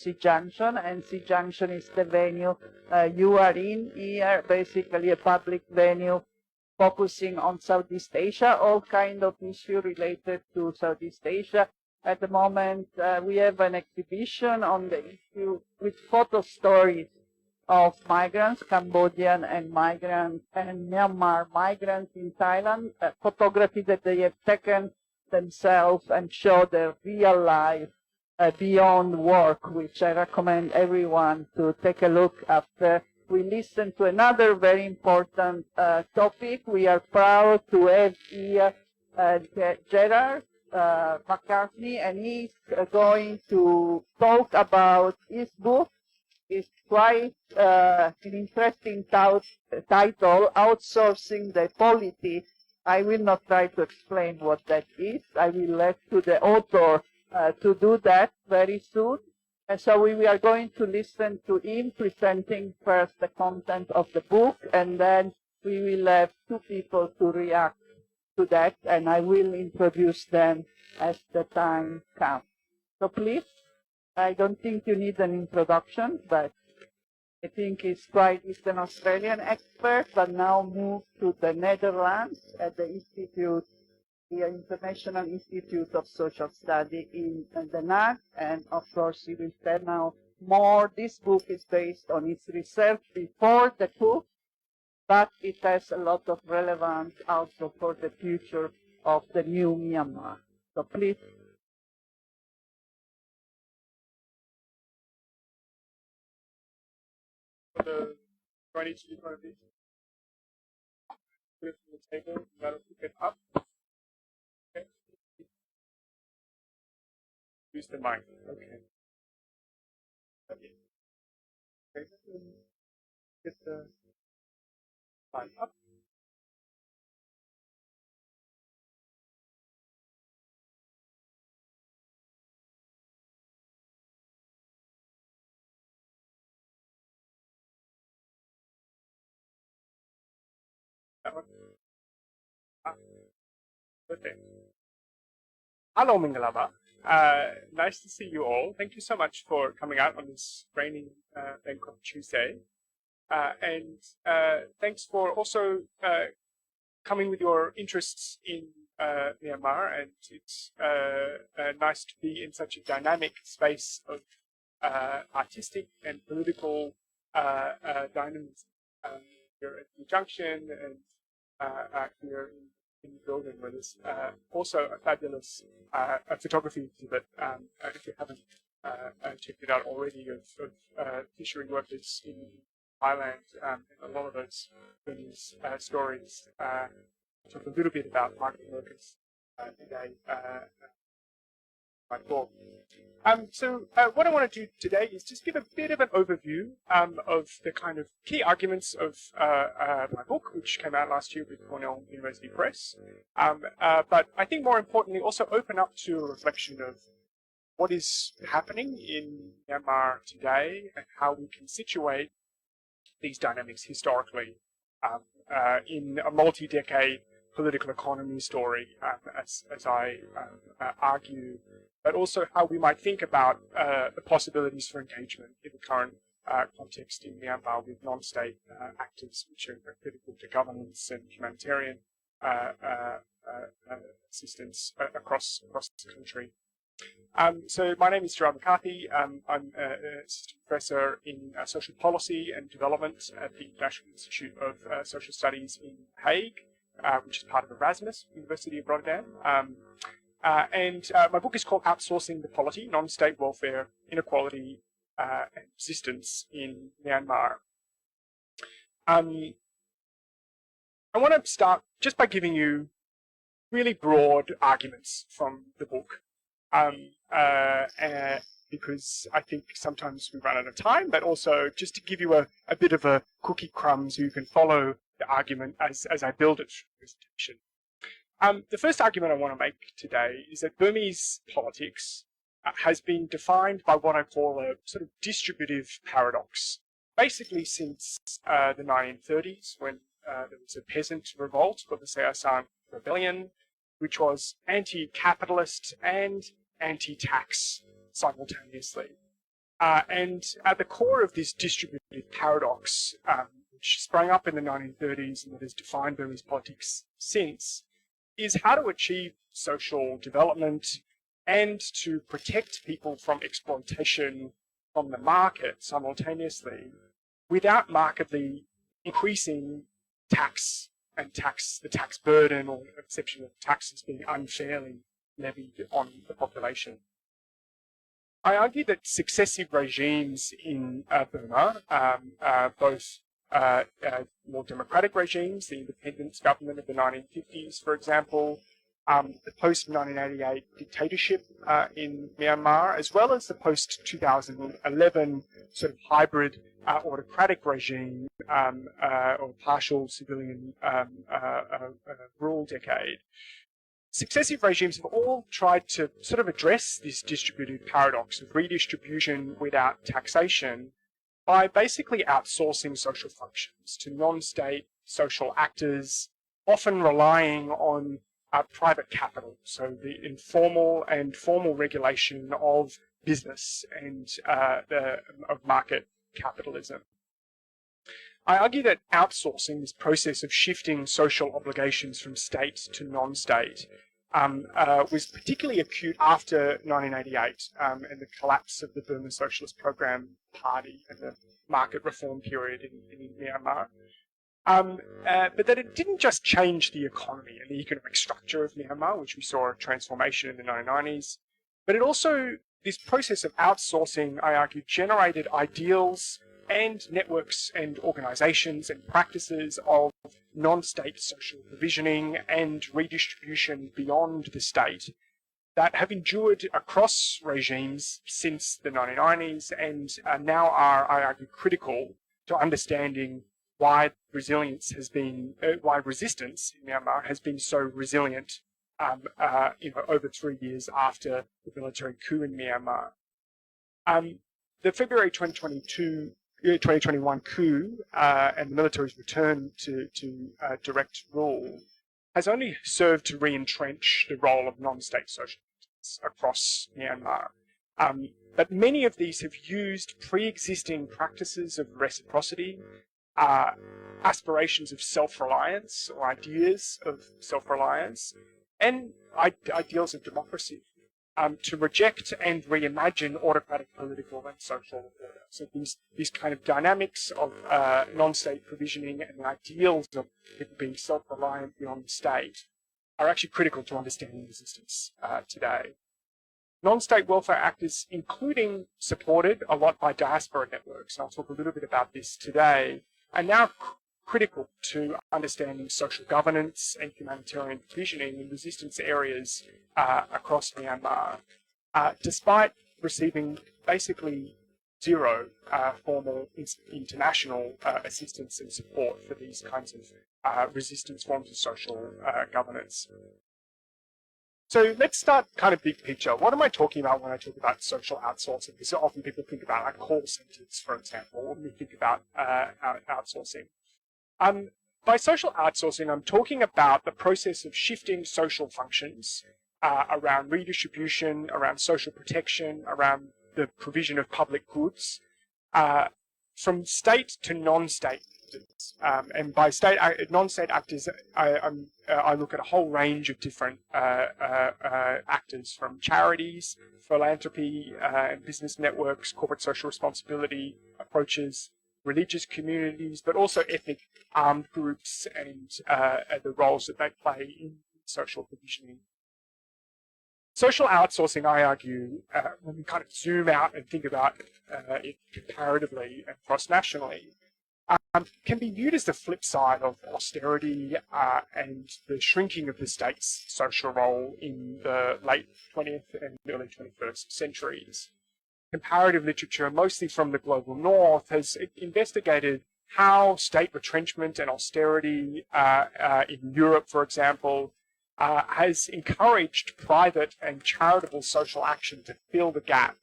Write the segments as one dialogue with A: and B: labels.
A: SEA Junction, and SEA Junction is the venue you are in here, basically a public venue focusing on Southeast Asia, all kind of issues related to Southeast Asia. At the moment, we have an exhibition on the issue with photo stories of migrants, Cambodian and migrants, and Myanmar migrants in Thailand, photography that they have taken themselves and show their real life beyond work, which I recommend everyone to take a look after we listen to another very important topic. We are proud to have here Gerard McCartney, and he's going to talk about his book. It's quite an interesting title, Outsourcing the Polity. I will not try to explain what that is. I will let to the author to do that very soon. And so we are going to listen to him presenting first the content of the book, and then we will have two people to react to that, and I will introduce them as the time comes. So please, I don't think you need an introduction, but I think he's an Australian expert, but now moved to the Netherlands at the Institute, the International Institute of Social Study in The Hague, and of course he will tell now more. This book is based on his research before the coup, but it has a lot of relevance also for the future of the new Myanmar. So please.
B: Do I need to do one of these? Put it from the table, that'll pick it up. Okay. Use the mic. Okay. Okay. Get the mic up. That one. Okay. Hello, Mingalaba. Nice to see you all. Thank you so much for coming out on this rainy Bangkok Tuesday. And thanks for also coming with your interests in Myanmar. And it's nice to be in such a dynamic space of artistic and political dynamism here at the Junction and here in the building, where there's also a fabulous photography exhibit, if you haven't checked it out already, of fishery workers in Thailand, and a lot of those Burmese stories talk a little bit about migrant workers today. My talk. So what I want to do today is just give a bit of an overview of the kind of key arguments of my book, which came out last year with Cornell University Press. But I think more importantly, also open up to a reflection of what is happening in Myanmar today and how we can situate these dynamics historically in a multi-decade political economy story, as I argue, but also how we might think about the possibilities for engagement in the current context in Myanmar with non-state actors, which are critical to governance and humanitarian assistance across the country. So my name is Gerard McCarthy. I'm an assistant professor in social policy and development at the National Institute of Social Studies in The Hague, which is part of Erasmus, University of Rotterdam. And my book is called Outsourcing the Polity, Non-State Welfare, Inequality and Resistance in Myanmar. I want to start just by giving you really broad arguments from the book, because I think sometimes we run out of time, but also just to give you a bit of a cookie crumb so you can follow the argument as I build it through the presentation. The first argument I want to make today is that Burmese politics has been defined by what I call a sort of distributive paradox, basically since the 1930s, when there was a peasant revolt called the Seasan Rebellion, which was anti-capitalist and anti-tax simultaneously. And at the core of this distributed paradox, which sprang up in the 1930s and that has defined Burmese politics since, is how to achieve social development and to protect people from exploitation from the market simultaneously without markedly increasing tax and the tax burden or the perception of taxes being unfairly levied on the population. I argue that successive regimes in Burma, both more democratic regimes, the independence government of the 1950s, for example, the post-1988 dictatorship in Myanmar, as well as the post-2011 sort of hybrid autocratic regime or partial civilian rule decade. Successive regimes have all tried to sort of address this distributed paradox of redistribution without taxation by basically outsourcing social functions to non-state social actors, often relying on private capital, so the informal and formal regulation of business and of market capitalism. I argue that outsourcing, this process of shifting social obligations from state to non-state, was particularly acute after 1988 and the collapse of the Burma Socialist Program Party and the market reform period in Myanmar. But that it didn't just change the economy and the economic structure of Myanmar, which we saw a transformation in the 1990s, but it also, this process of outsourcing, I argue, generated ideals and networks and organizations and practices of non-state social provisioning and redistribution beyond the state that have endured across regimes since the 1990s and now are, I argue, critical to understanding why resilience has been, why resistance in Myanmar has been so resilient over 3 years after the military coup in Myanmar. The February 2021 coup and the military's return to direct rule has only served to re-entrench the role of non-state social actors across Myanmar. But many of these have used pre-existing practices of reciprocity, aspirations of self-reliance or ideas of self-reliance, and ideals of democracy to reject and reimagine autocratic political and social order. So these kind of dynamics of non-state provisioning and the ideals of people being self-reliant beyond the state are actually critical to understanding resistance today. Non-state welfare actors, including supported a lot by diaspora networks, and I'll talk a little bit about this today, are now critical to understanding social governance and humanitarian provisioning in resistance areas across Myanmar, despite receiving basically zero formal international assistance and support for these kinds of resistance forms of social governance. So let's start kind of big picture. What am I talking about when I talk about social outsourcing? Because often people think about like call centers, for example, when we think about outsourcing. By social outsourcing, I'm talking about the process of shifting social functions around redistribution, around social protection, around the provision of public goods, from state to non-state actors. And by non-state actors, I look at a whole range of different actors, from charities, philanthropy, and business networks, corporate social responsibility approaches, religious communities, but also ethnic armed groups and the roles that they play in social provisioning. Social outsourcing, I argue, when we kind of zoom out and think about it comparatively and cross-nationally, can be viewed as the flip side of austerity and the shrinking of the state's social role in the late 20th and early 21st centuries. Comparative literature, mostly from the global north, has investigated how state retrenchment and austerity in Europe, for example, has encouraged private and charitable social action to fill the gap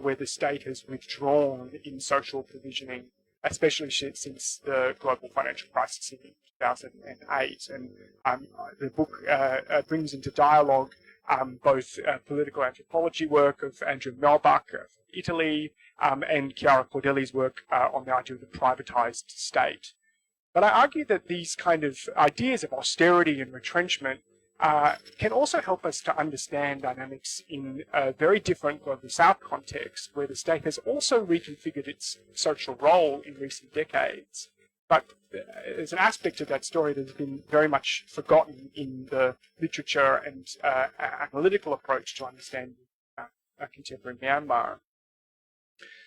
B: where the state has withdrawn in social provisioning, especially since the global financial crisis in 2008. And the book brings into dialogue both political anthropology work of Andrew Melbach of Italy and Chiara Cordelli's work on the idea of the privatized state. But I argue that these kind of ideas of austerity and retrenchment can also help us to understand dynamics in a very different global south context, where the state has also reconfigured its social role in recent decades. But there's an aspect of that story that has been very much forgotten in the literature and analytical approach to understanding contemporary Myanmar.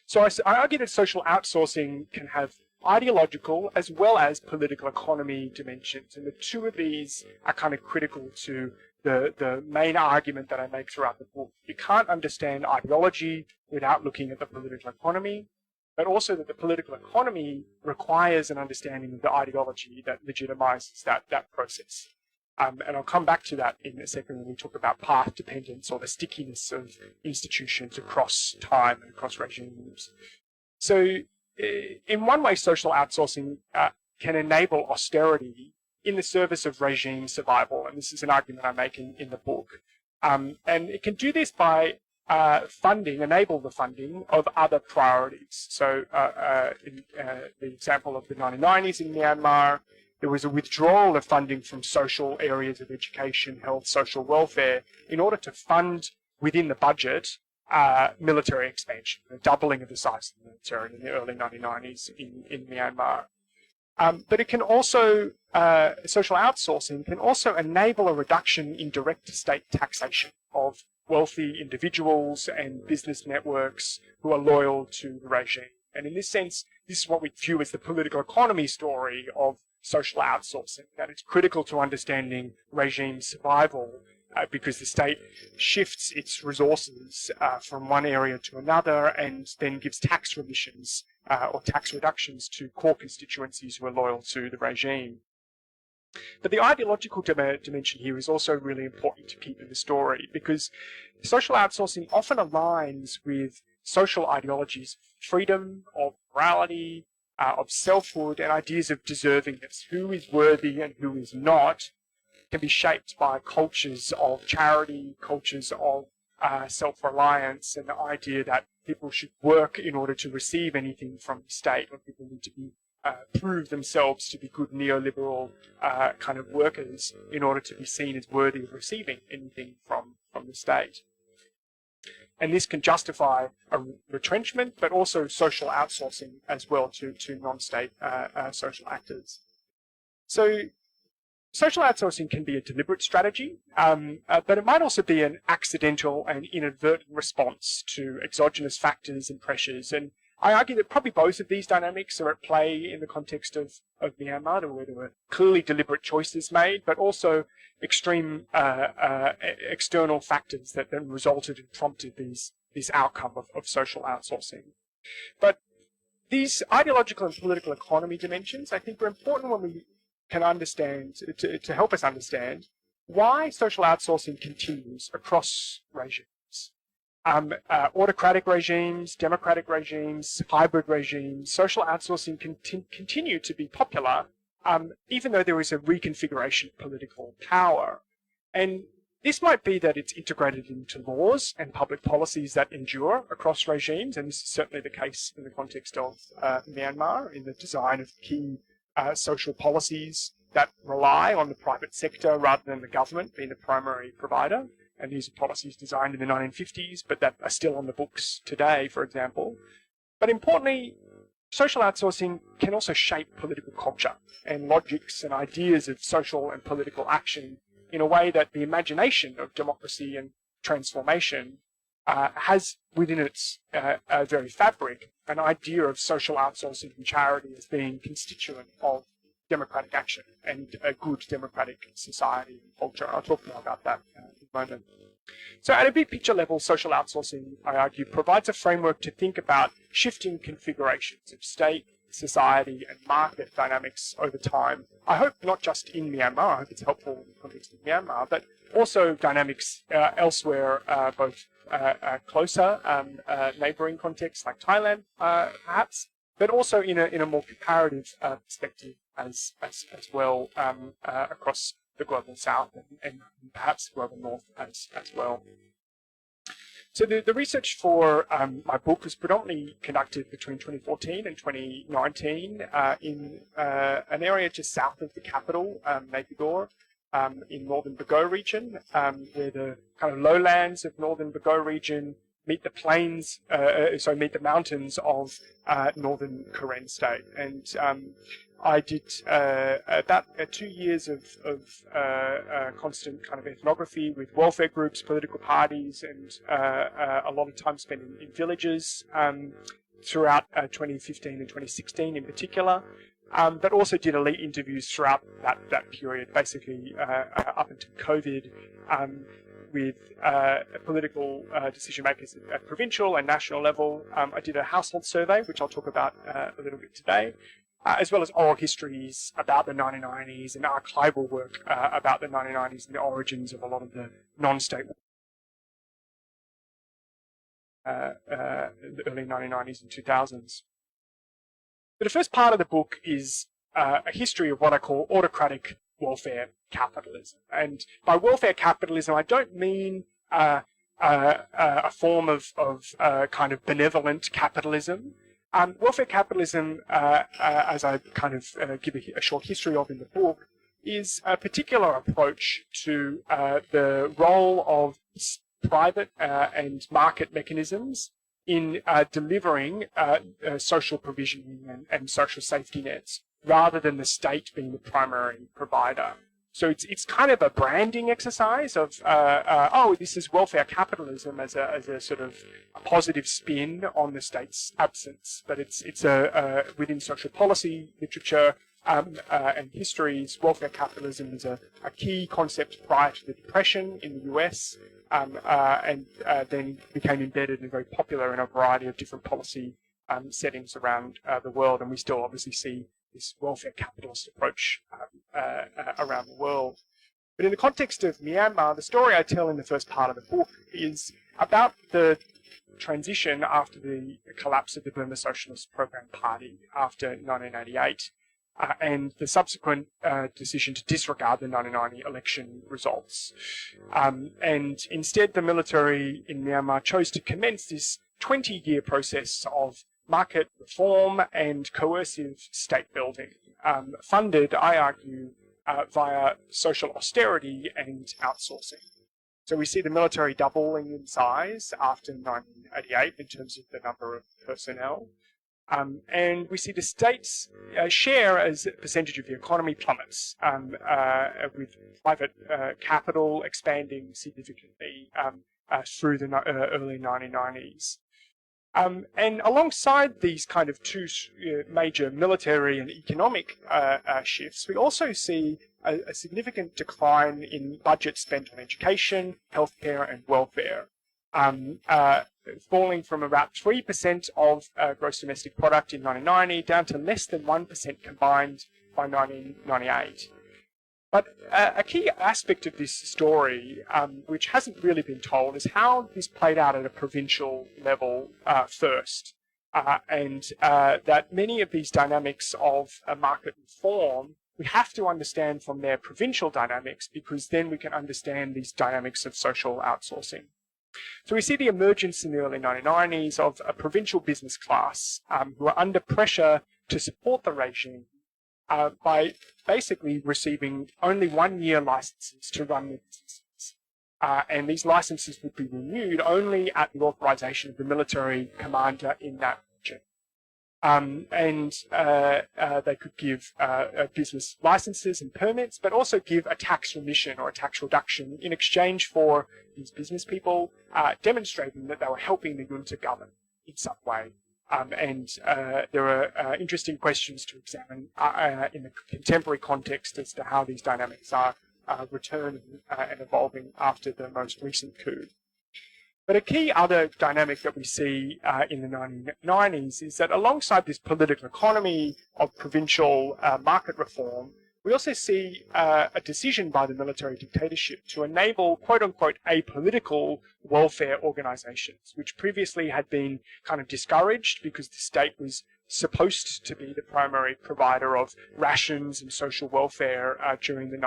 B: So I argue that social outsourcing can have ideological as well as political economy dimensions, and the two of these are kind of critical to the main argument that I make throughout the book. You can't understand ideology without looking at the political economy, but also that the political economy requires an understanding of the ideology that legitimizes that process. And I'll come back to that in a second when we talk about path dependence or the stickiness of institutions across time and across regimes. So in one way, social outsourcing can enable austerity in the service of regime survival, and this is an argument I make in the book. And it can do this by enable the funding of other priorities. So in the example of the 1990s in Myanmar, there was a withdrawal of funding from social areas of education, health, social welfare, in order to fund within the budget military expansion, a doubling of the size of the military in the early 1990s in Myanmar. But it can also, social outsourcing can also enable a reduction in direct state taxation of wealthy individuals and business networks who are loyal to the regime. And in this sense, this is what we view as the political economy story of social outsourcing, that it's critical to understanding regime survival because the state shifts its resources from one area to another and then gives tax remissions or tax reductions to core constituencies who are loyal to the regime. But the ideological dimension here is also really important to keep in the story, because social outsourcing often aligns with social ideologies, freedom, of morality, of selfhood, and ideas of deservingness. Who is worthy and who is not can be shaped by cultures of charity, cultures of self-reliance, and the idea that people should work in order to receive anything from the state, or people need to be prove themselves to be good neoliberal kind of workers in order to be seen as worthy of receiving anything from the state. And this can justify a retrenchment, but also social outsourcing as well to non-state social actors. So social outsourcing can be a deliberate strategy, but it might also be an accidental and inadvertent response to exogenous factors and pressures. And I argue that probably both of these dynamics are at play in the context of Myanmar, where there were clearly deliberate choices made, but also extreme external factors that then resulted and prompted this outcome of social outsourcing. But these ideological and political economy dimensions, I think, are important when we can understand, to help us understand why social outsourcing continues across regimes. Autocratic regimes, democratic regimes, hybrid regimes, social outsourcing continue to be popular, even though there is a reconfiguration of political power. And this might be that it's integrated into laws and public policies that endure across regimes, and this is certainly the case in the context of Myanmar, in the design of key social policies that rely on the private sector rather than the government being the primary provider. And these are policies designed in the 1950s, but that are still on the books today, for example. But importantly, social outsourcing can also shape political culture and logics and ideas of social and political action in a way that the imagination of democracy and transformation has within its very fabric an idea of social outsourcing and charity as being constituent of democratic action and a good democratic society and culture. I'll talk more about that in a moment. So at a big picture level, social outsourcing, I argue, provides a framework to think about shifting configurations of state, society, and market dynamics over time. I hope not just in Myanmar, I hope it's helpful in the context of Myanmar, but also dynamics elsewhere, both closer neighboring contexts like Thailand, perhaps, but also in a more comparative perspective as well across the global south and perhaps global north as well. So the research for my book was predominantly conducted between 2014 and 2019 in an area just south of the capital, Naypyidaw, in northern Bago region, where the kind of lowlands of northern Bago region meet the plains, meet the mountains of northern Karen state. And I did about 2 years of constant kind of ethnography with welfare groups, political parties, and a lot of time spent in villages throughout 2015 and 2016 in particular. But also did elite interviews throughout that period, basically up until COVID, with political decision makers at provincial and national level. I did a household survey, which I'll talk about a little bit today, as well as oral histories about the 1990s and archival work about the 1990s and the origins of a lot of the non-state the early 1990s and 2000s. But the first part of the book is a history of what I call autocratic welfare capitalism. And by welfare capitalism, I don't mean a form of kind of benevolent capitalism. Welfare capitalism, as I kind of give a short history of in the book, is a particular approach to the role of private and market mechanisms in delivering social provisioning and social safety nets, rather than the state being the primary provider. So it's kind of a branding exercise of, this is welfare capitalism as a sort of a positive spin on the state's absence. But it's within social policy literature and histories, welfare capitalism is a key concept prior to the Depression in the US, and then became embedded and very popular in a variety of different policy settings around the world. And we still obviously see this welfare capitalist approach around the world. But in the context of Myanmar, the story I tell in the first part of the book is about the transition after the collapse of the Burma Socialist Program Party after 1988, and the subsequent decision to disregard the 1990 election results. And instead, the military in Myanmar chose to commence this 20-year process of market reform and coercive state building, funded, I argue, via social austerity and outsourcing. So we see the military doubling in size after 1988 in terms of the number of personnel. And we see the state's share as a percentage of the economy plummets, with private capital expanding significantly through the early 1990s. And alongside these kind of two major military and economic shifts, we also see a significant decline in budget spent on education, healthcare, and welfare, falling from about 3% of gross domestic product in 1990 down to less than 1% combined by 1998. But a key aspect of this story, which hasn't really been told, is how this played out at a provincial level first. And that many of these dynamics of market reform, we have to understand from their provincial dynamics, because then we can understand these dynamics of social outsourcing. So we see the emergence in the early 1990s of a provincial business class who are under pressure to support the regime by basically receiving only 1-year licenses to run their businesses. And these licenses would be renewed only at the authorization of the military commander in that region. They could give business licenses and permits, but also give a tax remission or a tax reduction in exchange for these business people demonstrating that they were helping the junta govern in some way. There are interesting questions to examine in the contemporary context as to how these dynamics are returning and evolving after the most recent coup. But a key other dynamic that we see in the 1990s is that alongside this political economy of provincial market reform, we also see a decision by the military dictatorship to enable quote-unquote apolitical welfare organizations, which previously had been kind of discouraged because the state was supposed to be the primary provider of rations and social welfare during the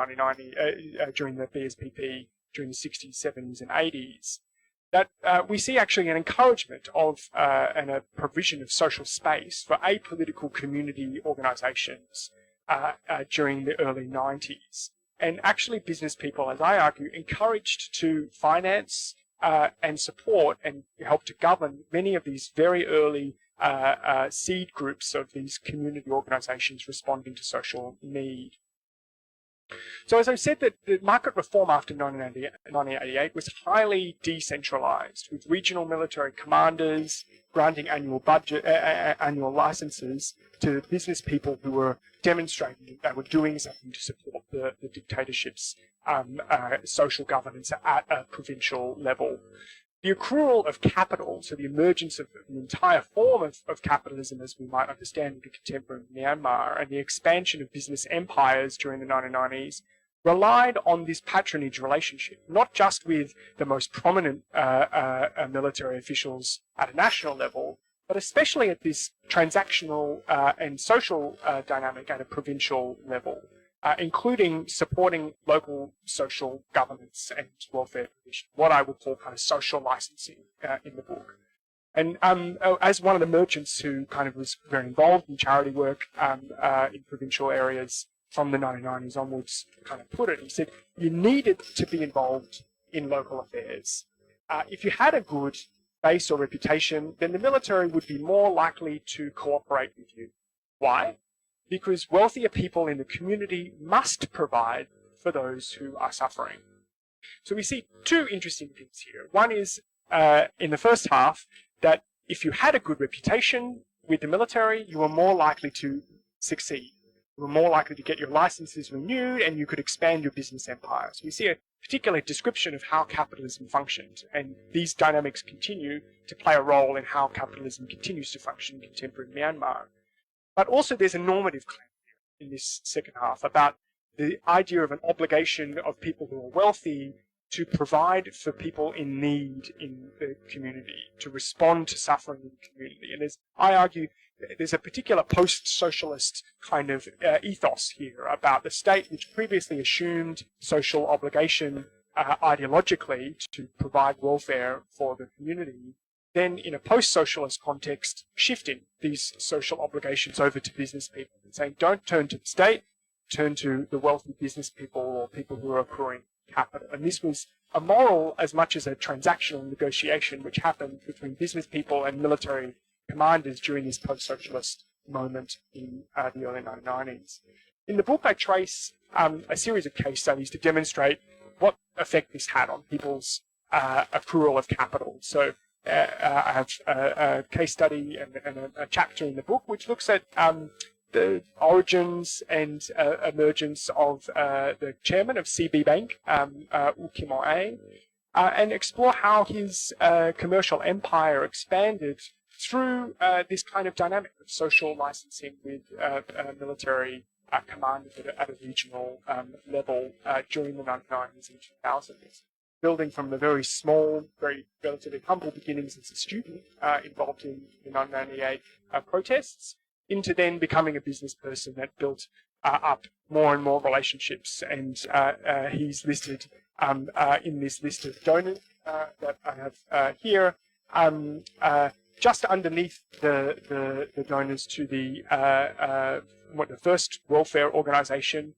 B: during the BSPP, during the 60s, 70s, and 80s. That we see actually an encouragement of and a provision of social space for apolitical community organisations during the early 90s. And actually business people, as I argue, encouraged to finance and support and help to govern many of these very early seed groups of these community organisations responding to social need. So as I said, that the market reform after 1988 was highly decentralised, with regional military commanders granting annual licences to business people who were demonstrating that they were doing something to support the dictatorship's social governance at a provincial level. The accrual of capital, so the emergence of an entire form of capitalism as we might understand in contemporary Myanmar, and the expansion of business empires during the 1990s, relied on this patronage relationship, not just with the most prominent military officials at a national level, but especially at this transactional and social dynamic at a provincial level, including supporting local social governance and welfare provision, what I would call kind of social licensing in the book. And as one of the merchants who kind of was very involved in charity work in provincial areas from the 1990s onwards kind of put it, he said, you needed to be involved in local affairs. If you had a good base or reputation, then the military would be more likely to cooperate with you. Why? Because wealthier people in the community must provide for those who are suffering. So we see two interesting things here. One is, in the first half, that if you had a good reputation with the military, you were more likely to succeed. You were more likely to get your licenses renewed, and you could expand your business empire. So we see a particular description of how capitalism functioned, and these dynamics continue to play a role in how capitalism continues to function in contemporary Myanmar. But also there's a normative claim in this second half about the idea of an obligation of people who are wealthy to provide for people in need in the community, to respond to suffering in the community. And as I argue, there's a particular post-socialist kind of ethos here about the state which previously assumed social obligation ideologically to provide welfare for the community, then in a post-socialist context, shifting these social obligations over to business people and saying, don't turn to the state, turn to the wealthy business people or people who are accruing capital. And this was a moral as much as a transactional negotiation which happened between business people and military commanders during this post-socialist moment in the early 1990s. In the book, I trace a series of case studies to demonstrate what effect this had on people's accrual of capital. So I have a case study and a chapter in the book which looks at the origins and emergence of the chairman of CB Bank, U Kim O-ae, and explore how his commercial empire expanded through this kind of dynamic of social licensing with military commanders at a regional level during the 1990s and 2000s. Building from the very small, very relatively humble beginnings as a student involved in the 1998 protests, into then becoming a business person that built up more and more relationships. And he's listed in this list of donors that I have here, just underneath the donors to the first welfare organization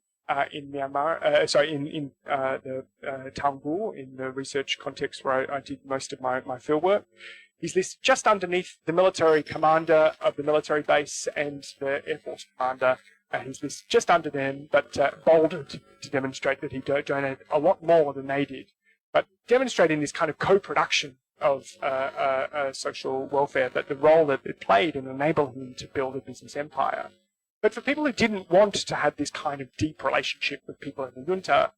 B: in Myanmar, in the Taungoo, in the research context where I did most of my fieldwork. He's listed just underneath the military commander of the military base and the Air Force commander. He's listed just under them, but bolded to demonstrate that he donated a lot more than they did. But demonstrating this kind of co-production of social welfare, but the role that it played in enabling him to build a business empire. But for people who didn't want to have this kind of deep relationship with people in the junta,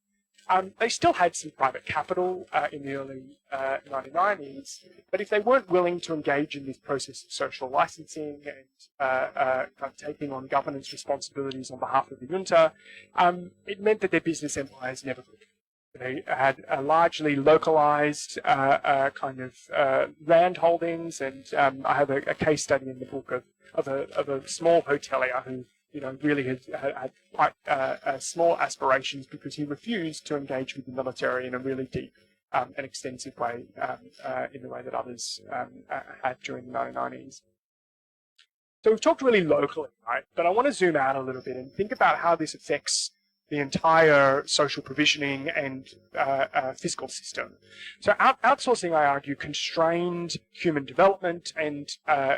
B: they still had some private capital in the early 1990s, but if they weren't willing to engage in this process of social licensing and kind of taking on governance responsibilities on behalf of the junta, it meant that their business empires never could. They had largely localized kind of land holdings, and I have a case study in the book of a small hotelier who, you know, really had quite small aspirations because he refused to engage with the military in a really deep and extensive way, in the way that others had during the 1990s. So we've talked really locally, right? But I want to zoom out a little bit and think about how this affects the entire social provisioning and fiscal system. So outsourcing, I argue, constrained human development and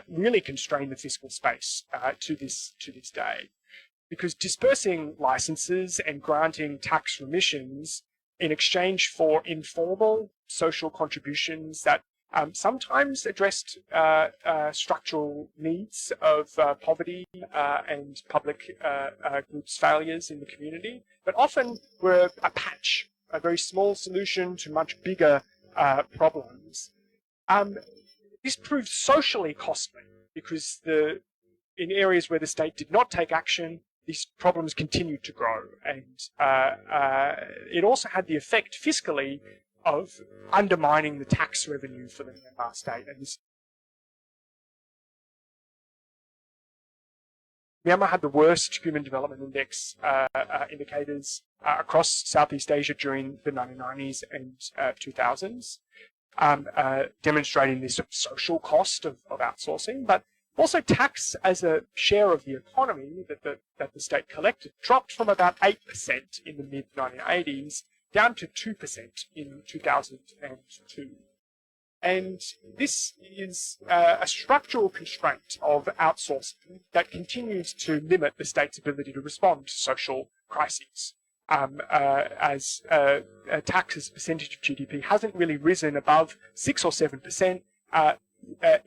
B: really constrained the fiscal space to this day. Because dispersing licenses and granting tax remissions in exchange for informal social contributions that sometimes addressed structural needs of poverty and public goods failures in the community, but often were a patch, a very small solution to much bigger problems. This proved socially costly because in areas where the state did not take action, these problems continued to grow, and it also had the effect fiscally of undermining the tax revenue for the Myanmar state. And Myanmar had the worst Human Development Index indicators across Southeast Asia during the 1990s and 2000s, demonstrating this sort of social cost of outsourcing, but also tax as a share of the economy that the state collected dropped from about 8% in the mid-1980s down to 2% in 2002. And this is a structural constraint of outsourcing that continues to limit the state's ability to respond to social crises. As tax as a percentage of GDP hasn't really risen above 6 or 7%,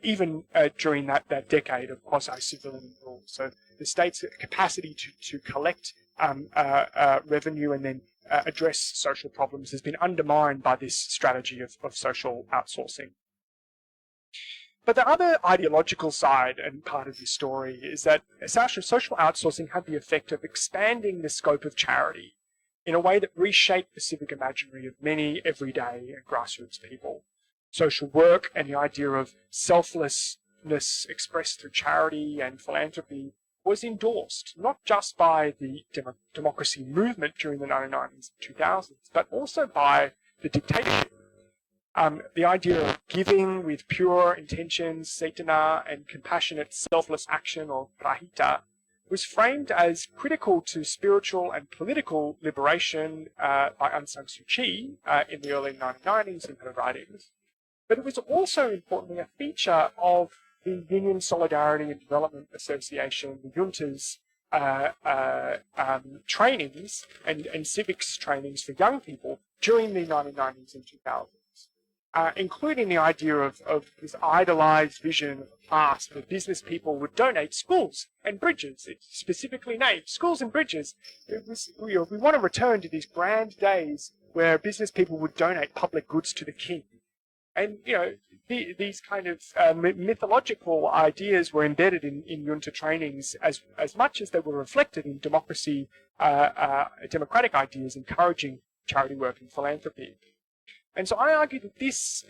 B: even during that decade of quasi-civilian rule. So the state's capacity to collect revenue and then address social problems has been undermined by this strategy of social outsourcing. But the other ideological side and part of this story is that social outsourcing had the effect of expanding the scope of charity in a way that reshaped the civic imaginary of many everyday and grassroots people. Social work and the idea of selflessness expressed through charity and philanthropy was endorsed, not just by the democracy movement during the 1990s and 2000s, but also by the dictatorship. The idea of giving with pure intentions, cetana, and compassionate selfless action, or prahita, was framed as critical to spiritual and political liberation by Aung San Suu Kyi in the early 1990s in her writings. But it was also, importantly, a feature of the Union Solidarity and Development Association, the junta's trainings and civics trainings for young people during the 1990s and 2000s, including the idea of this idolized vision of the past where business people would donate schools and bridges. It specifically named schools and bridges. It was, we want to return to these grand days where business people would donate public goods to the king. And, these kind of mythological ideas were embedded in junta trainings as much as they were reflected in democratic ideas encouraging charity work and philanthropy. And so I argue that this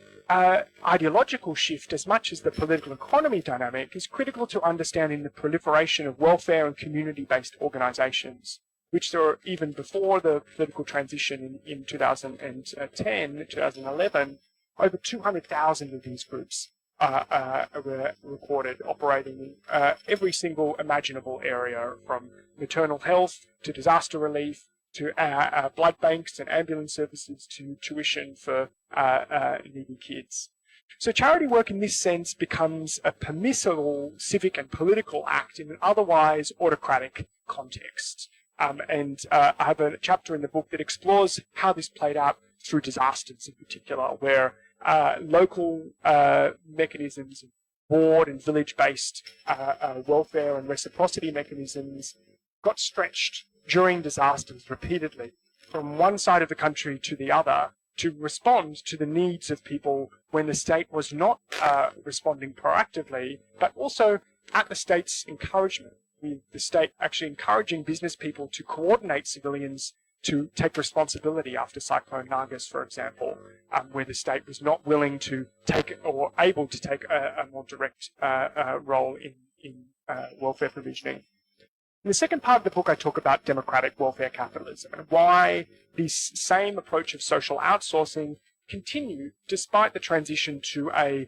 B: ideological shift, as much as the political economy dynamic, is critical to understanding the proliferation of welfare and community-based organizations, which there were even before the political transition in 2010, 2011, over 200,000 of these groups were recorded operating in every single imaginable area, from maternal health to disaster relief to blood banks and ambulance services to tuition for needy kids. So charity work in this sense becomes a permissible civic and political act in an otherwise autocratic context. And I have a chapter in the book that explores how this played out through disasters in particular, where local mechanisms of ward and village-based welfare and reciprocity mechanisms got stretched during disasters repeatedly from one side of the country to the other to respond to the needs of people when the state was not responding proactively, but also at the state's encouragement, with the state actually encouraging business people to coordinate civilians to take responsibility after Cyclone Nargis, for example, where the state was not willing to take or able to take a more direct role in welfare provisioning. In the second part of the book, I talk about democratic welfare capitalism and why this same approach of social outsourcing continued despite the transition to a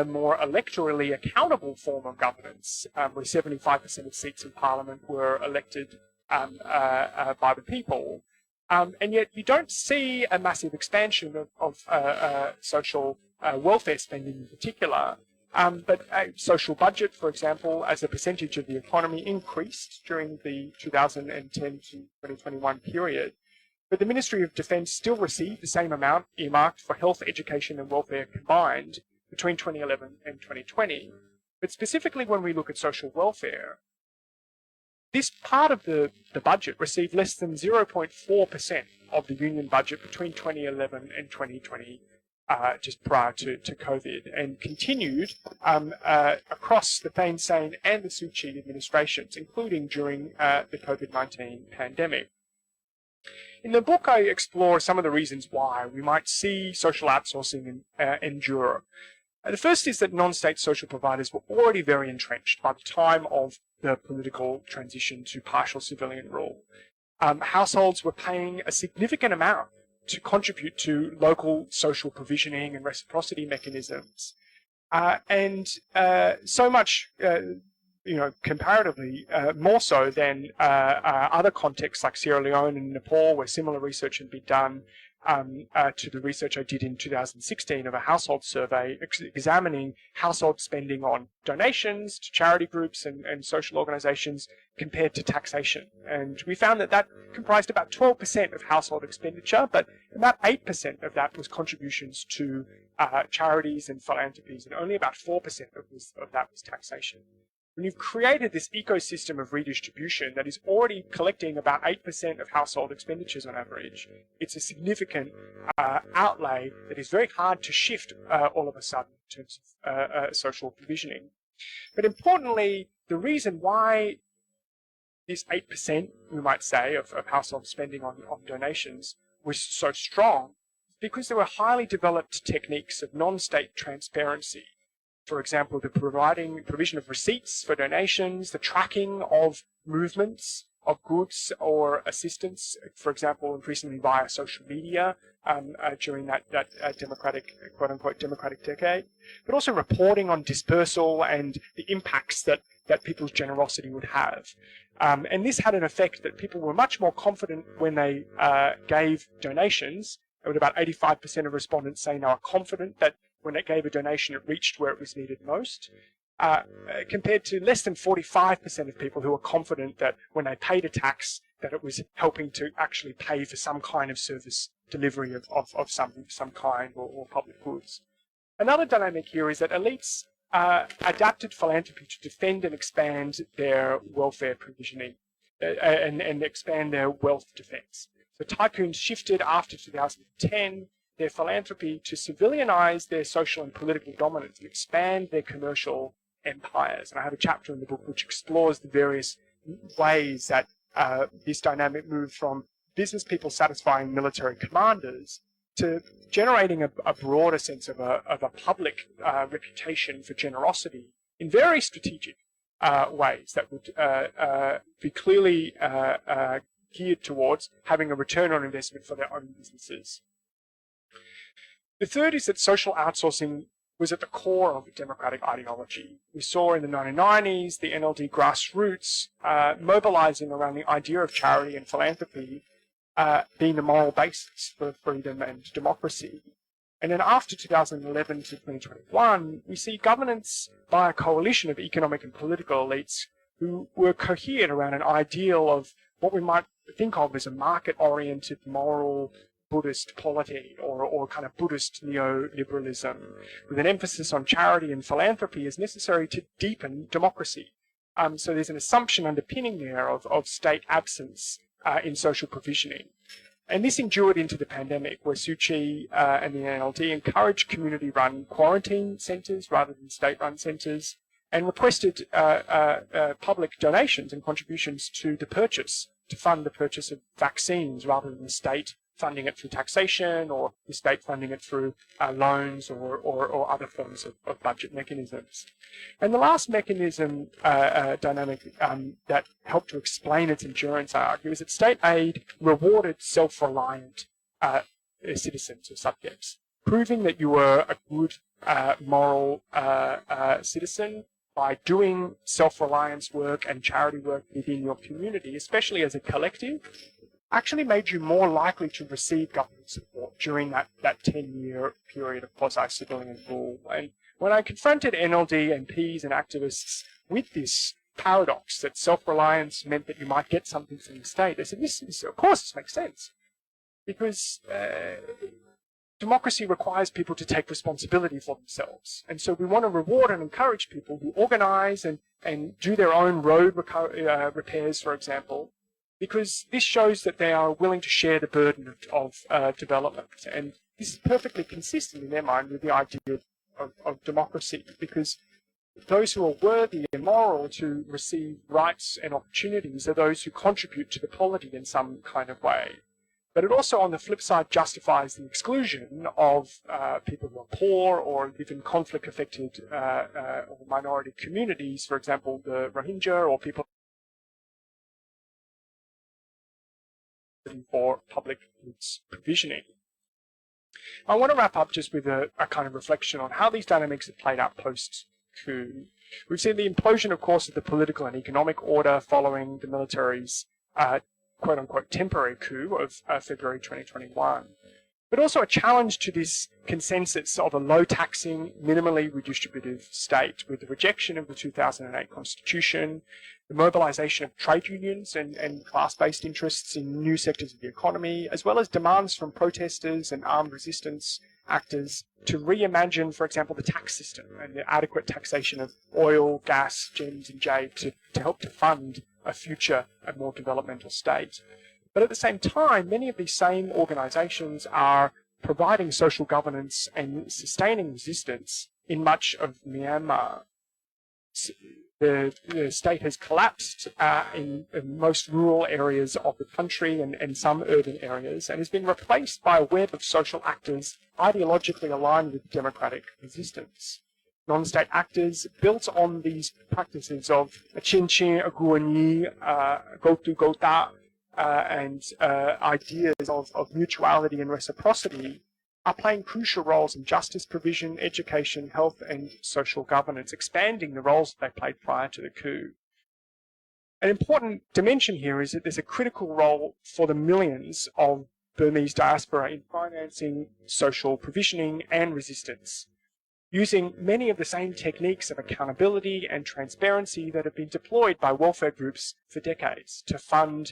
B: more electorally accountable form of governance, where 75% of seats in Parliament were elected by the people. And yet you don't see a massive expansion of social welfare spending in particular. But a social budget, for example, as a percentage of the economy increased during the 2010 to 2021 period. But the Ministry of Defence still received the same amount earmarked for health, education and welfare combined between 2011 and 2020. But specifically when we look at social welfare, this part of the budget received less than 0.4% of the union budget between 2011 and 2020, just prior to COVID, and continued across the Thein Sein and the Suu Kyi administrations, including during the COVID-19 pandemic. In the book, I explore some of the reasons why we might see social outsourcing endure. The first is that non-state social providers were already very entrenched by the time of the political transition to partial civilian rule. Households were paying a significant amount to contribute to local social provisioning and reciprocity mechanisms. So much, comparatively more so than other contexts like Sierra Leone and Nepal, where similar research had been done, to the research I did in 2016 of a household survey examining household spending on donations to charity groups and social organizations compared to taxation. And we found that comprised about 12% of household expenditure, but about 8% of that was contributions to charities and philanthropies, and only about 4% of that was taxation. When you've created this ecosystem of redistribution that is already collecting about 8% of household expenditures on average, it's a significant outlay that is very hard to shift all of a sudden in terms of social provisioning. But importantly, the reason why this 8%, we might say, of household spending on donations was so strong is because there were highly developed techniques of non-state transparency. For example, the provision of receipts for donations, the tracking of movements of goods or assistance, for example, increasingly via social media during that democratic, quote-unquote, democratic decade, but also reporting on dispersal and the impacts that people's generosity would have. And this had an effect that people were much more confident when they gave donations. With about 85% of respondents saying they were confident that when it gave a donation, it reached where it was needed most, compared to less than 45% of people who were confident that when they paid a tax, that it was helping to actually pay for some kind of service delivery of some kind or public goods. Another dynamic here is that elites adapted philanthropy to defend and expand their welfare provisioning and expand their wealth defense. So tycoons shifted after 2010 their philanthropy to civilianize their social and political dominance and expand their commercial empires. And I have a chapter in the book which explores the various ways that this dynamic moved from business people satisfying military commanders to generating a broader sense of a public reputation for generosity in very strategic ways that would be clearly geared towards having a return on investment for their own businesses. The third is that social outsourcing was at the core of democratic ideology. We saw in the 1990s the NLD grassroots mobilizing around the idea of charity and philanthropy being the moral basis for freedom and democracy. And then after 2011 to 2021, we see governance by a coalition of economic and political elites who were cohered around an ideal of what we might think of as a market-oriented moral Buddhist polity or kind of Buddhist neoliberalism, with an emphasis on charity and philanthropy as necessary to deepen democracy. So there's an assumption underpinning there of state absence in social provisioning. And this endured into the pandemic, where Suu Kyi and the NLD encouraged community-run quarantine centres rather than state-run centres, and requested public donations and contributions to the purchase to fund the purchase of vaccines rather than the state funding it through taxation or the state funding it through loans or other forms of budget mechanisms. And the last mechanism dynamic that helped to explain its endurance, I argue, is that state aid rewarded self-reliant citizens or subjects, proving that you were a good moral citizen by doing self-reliance work and charity work within your community, especially as a collective, actually made you more likely to receive government support during that 10-year period of quasi-civilian rule. And when I confronted NLD MPs and activists with this paradox that self-reliance meant that you might get something from the state, they said, this, of course, this makes sense. Because democracy requires people to take responsibility for themselves. And so we want to reward and encourage people who organize and do their own road repairs, for example, because this shows that they are willing to share the burden of development. And this is perfectly consistent in their mind with the idea of democracy, because those who are worthy and moral to receive rights and opportunities are those who contribute to the polity in some kind of way. But it also, on the flip side, justifies the exclusion of people who are poor or live in conflict-affected or minority communities, for example, the Rohingya, or people for public goods provisioning. I want to wrap up just with a kind of reflection on how these dynamics have played out post-coup. We've seen the implosion, of course, of the political and economic order following the military's quote-unquote temporary coup of February 2021, but also a challenge to this consensus of a low-taxing, minimally redistributive state, with the rejection of the 2008 constitution, the mobilization of trade unions and class-based interests in new sectors of the economy, as well as demands from protesters and armed resistance actors to reimagine, for example, the tax system and the adequate taxation of oil, gas, gems, and jade to help to fund a future and more developmental state. But at the same time, many of these same organizations are providing social governance and sustaining resistance in much of Myanmar. The state has collapsed in most rural areas of the country and some urban areas, and has been replaced by a web of social actors ideologically aligned with democratic resistance. Non-state actors built on these practices of a chin-chin, a guanyi, go-to-go-ta, and ideas of mutuality and reciprocity are playing crucial roles in justice provision, education, health, and social governance, expanding the roles that they played prior to the coup. An important dimension here is that there's a critical role for the millions of Burmese diaspora in financing social provisioning and resistance, using many of the same techniques of accountability and transparency that have been deployed by welfare groups for decades to fund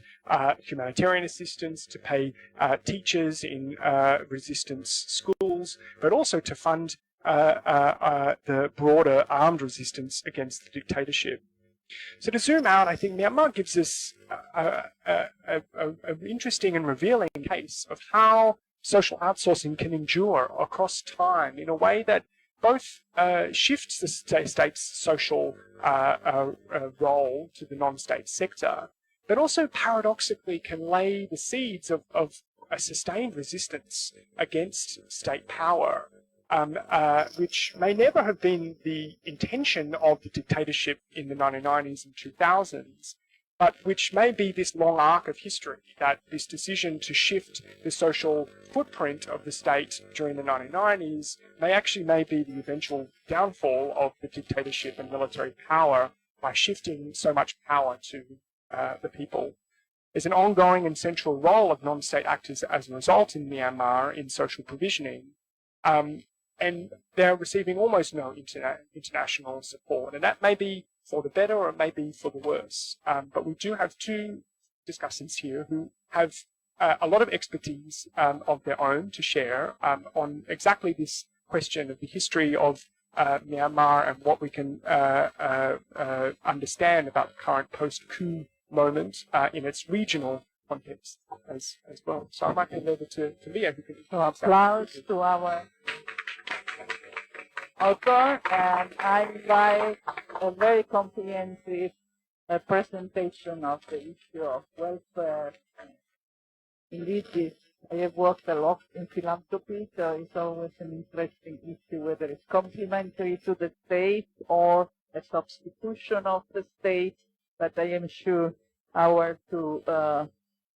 B: humanitarian assistance, to pay teachers in resistance schools, but also to fund the broader armed resistance against the dictatorship. So to zoom out, I think Myanmar gives us an interesting and revealing case of how social outsourcing can endure across time in a way that both shifts the state's social role to the non-state sector, but also paradoxically can lay the seeds of a sustained resistance against state power, which may never have been the intention of the dictatorship in the 1990s and 2000s, but which may be this long arc of history, that this decision to shift the social footprint of the state during the 1990s may be the eventual downfall of the dictatorship and military power by shifting so much power to the people. There's an ongoing and central role of non-state actors as a result in Myanmar in social provisioning, and they're receiving almost no international support, and that may be for the better or it may be for the worse. But we do have two discussants here who have a lot of expertise of their own to share on exactly this question of the history of Myanmar and what we can understand about the current post-coup moment in its regional context as well. So I might hand over to Leah, who can
A: applause to our author, and I invite a very comprehensive presentation of the issue of welfare. Indeed, I have worked a lot in philanthropy, so it's always an interesting issue whether it's complementary to the state or a substitution of the state. But I am sure our two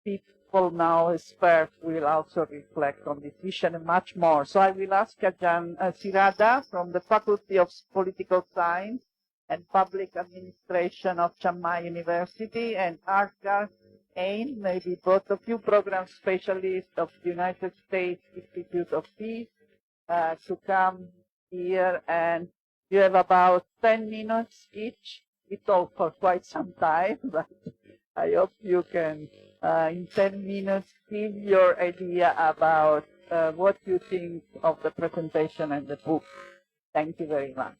A: people now experts will also reflect on this vision and much more. So I will ask Ajahn Sirada from the Faculty of Political Science and Public Administration of Chiang Mai University, and Arka Ain, maybe both of you, program specialists of the United States Institute of Peace, to come here. And you have about 10 minutes each. It's all for quite some time, but I hope you can, in 10 minutes, give your idea about what you think of the presentation and the book. Thank you very much.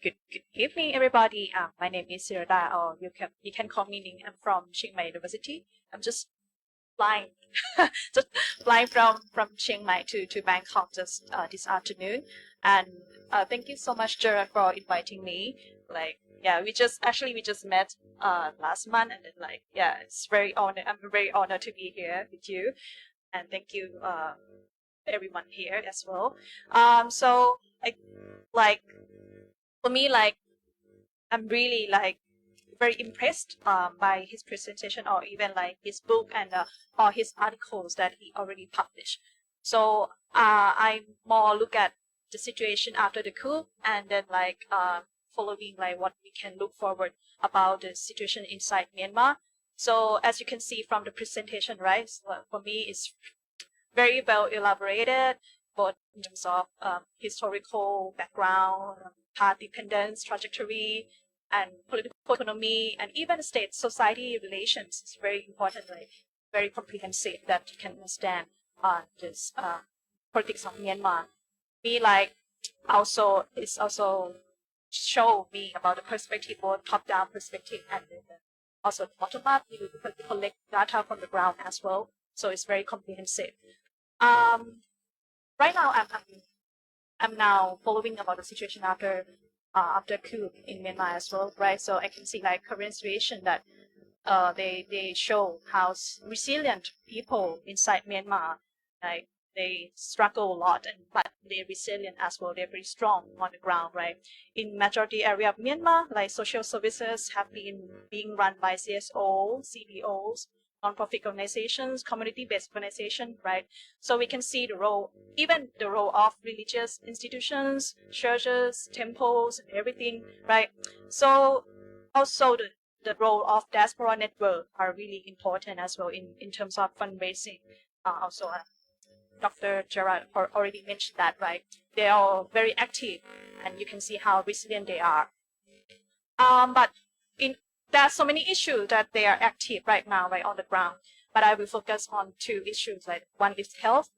C: Good evening, everybody. My name is Sirada, or you can call me Ning. I'm from Chiang Mai University. I'm just flying, just flying from Chiang Mai to Bangkok just this afternoon. And thank you so much, Gerard, for inviting me. Like, yeah, we just met last month, and then it's very honored. I'm very honored to be here with you, and thank you everyone here as well. So for me, I'm really very impressed by his presentation, or even his book and or his articles that he already published. So I more look at the situation after the coup, and then following what we can look forward about the situation inside Myanmar. So as you can see from the presentation, right? So for me, it's very well elaborated, both in terms of historical background, path dependence, trajectory, and political economy, and even state-society relations. It's very important, very comprehensive, that you can understand this politics of Myanmar. Me, also show me about the perspective, both top-down perspective and also bottom-up. You collect data from the ground as well, so it's very comprehensive. Right now, I'm now following about the situation after coup in Myanmar as well, right? So I can see current situation that they show how resilient people inside Myanmar, they struggle a lot, but they're resilient as well. They're very strong on the ground, right? In majority area of Myanmar, social services have been being run by CSO, CBOs, non-profit organizations, community-based organizations, right? So we can see the role, even the role of religious institutions, churches, temples, and everything, right? So also the role of diaspora network are really important as well in terms of fundraising. Also, Dr. Gerard already mentioned that, right? They are very active, and you can see how resilient they are. But there are so many issues that they are active right now, right on the ground. But I will focus on two issues. One is health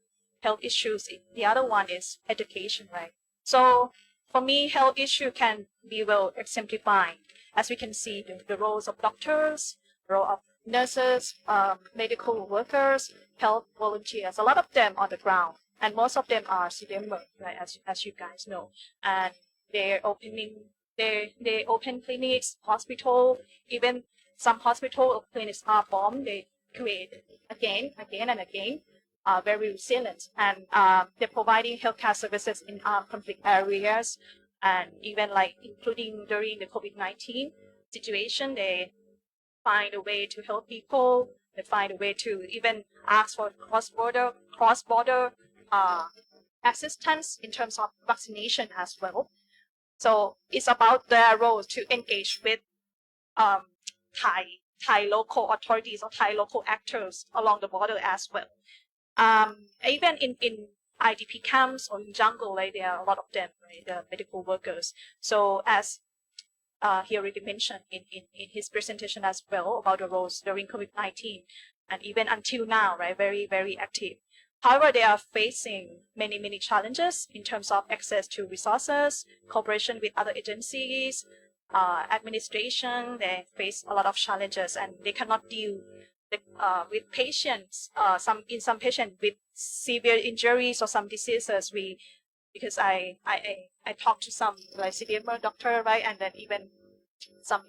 C: issues. The other one is education, right? So for me, health issue can be well exemplified, as we can see the roles of doctors, role of nurses, medical workers, health volunteers. A lot of them on the ground, and most of them are civilian, right? As you guys know, and they're they open clinics, hospital, even some hospital or clinics are bombed. They create again and again, very resilient, and they're providing healthcare services in conflict areas, and even including during the COVID-19 situation, they find a way to help people. They find a way to even ask for cross-border assistance in terms of vaccination as well. So it's about their role to engage with Thai local authorities or Thai local actors along the border as well. Even in IDP camps or in jungle, there are a lot of them, right, the medical workers. So as he already mentioned in his presentation as well about the roles during COVID-19, and even until now, right, very, very active. However, they are facing many challenges in terms of access to resources, cooperation with other agencies, administration. They face a lot of challenges, and they cannot deal with patients, some patients with severe injuries or some diseases, because I talked to some like CDMO doctor, right, and then even some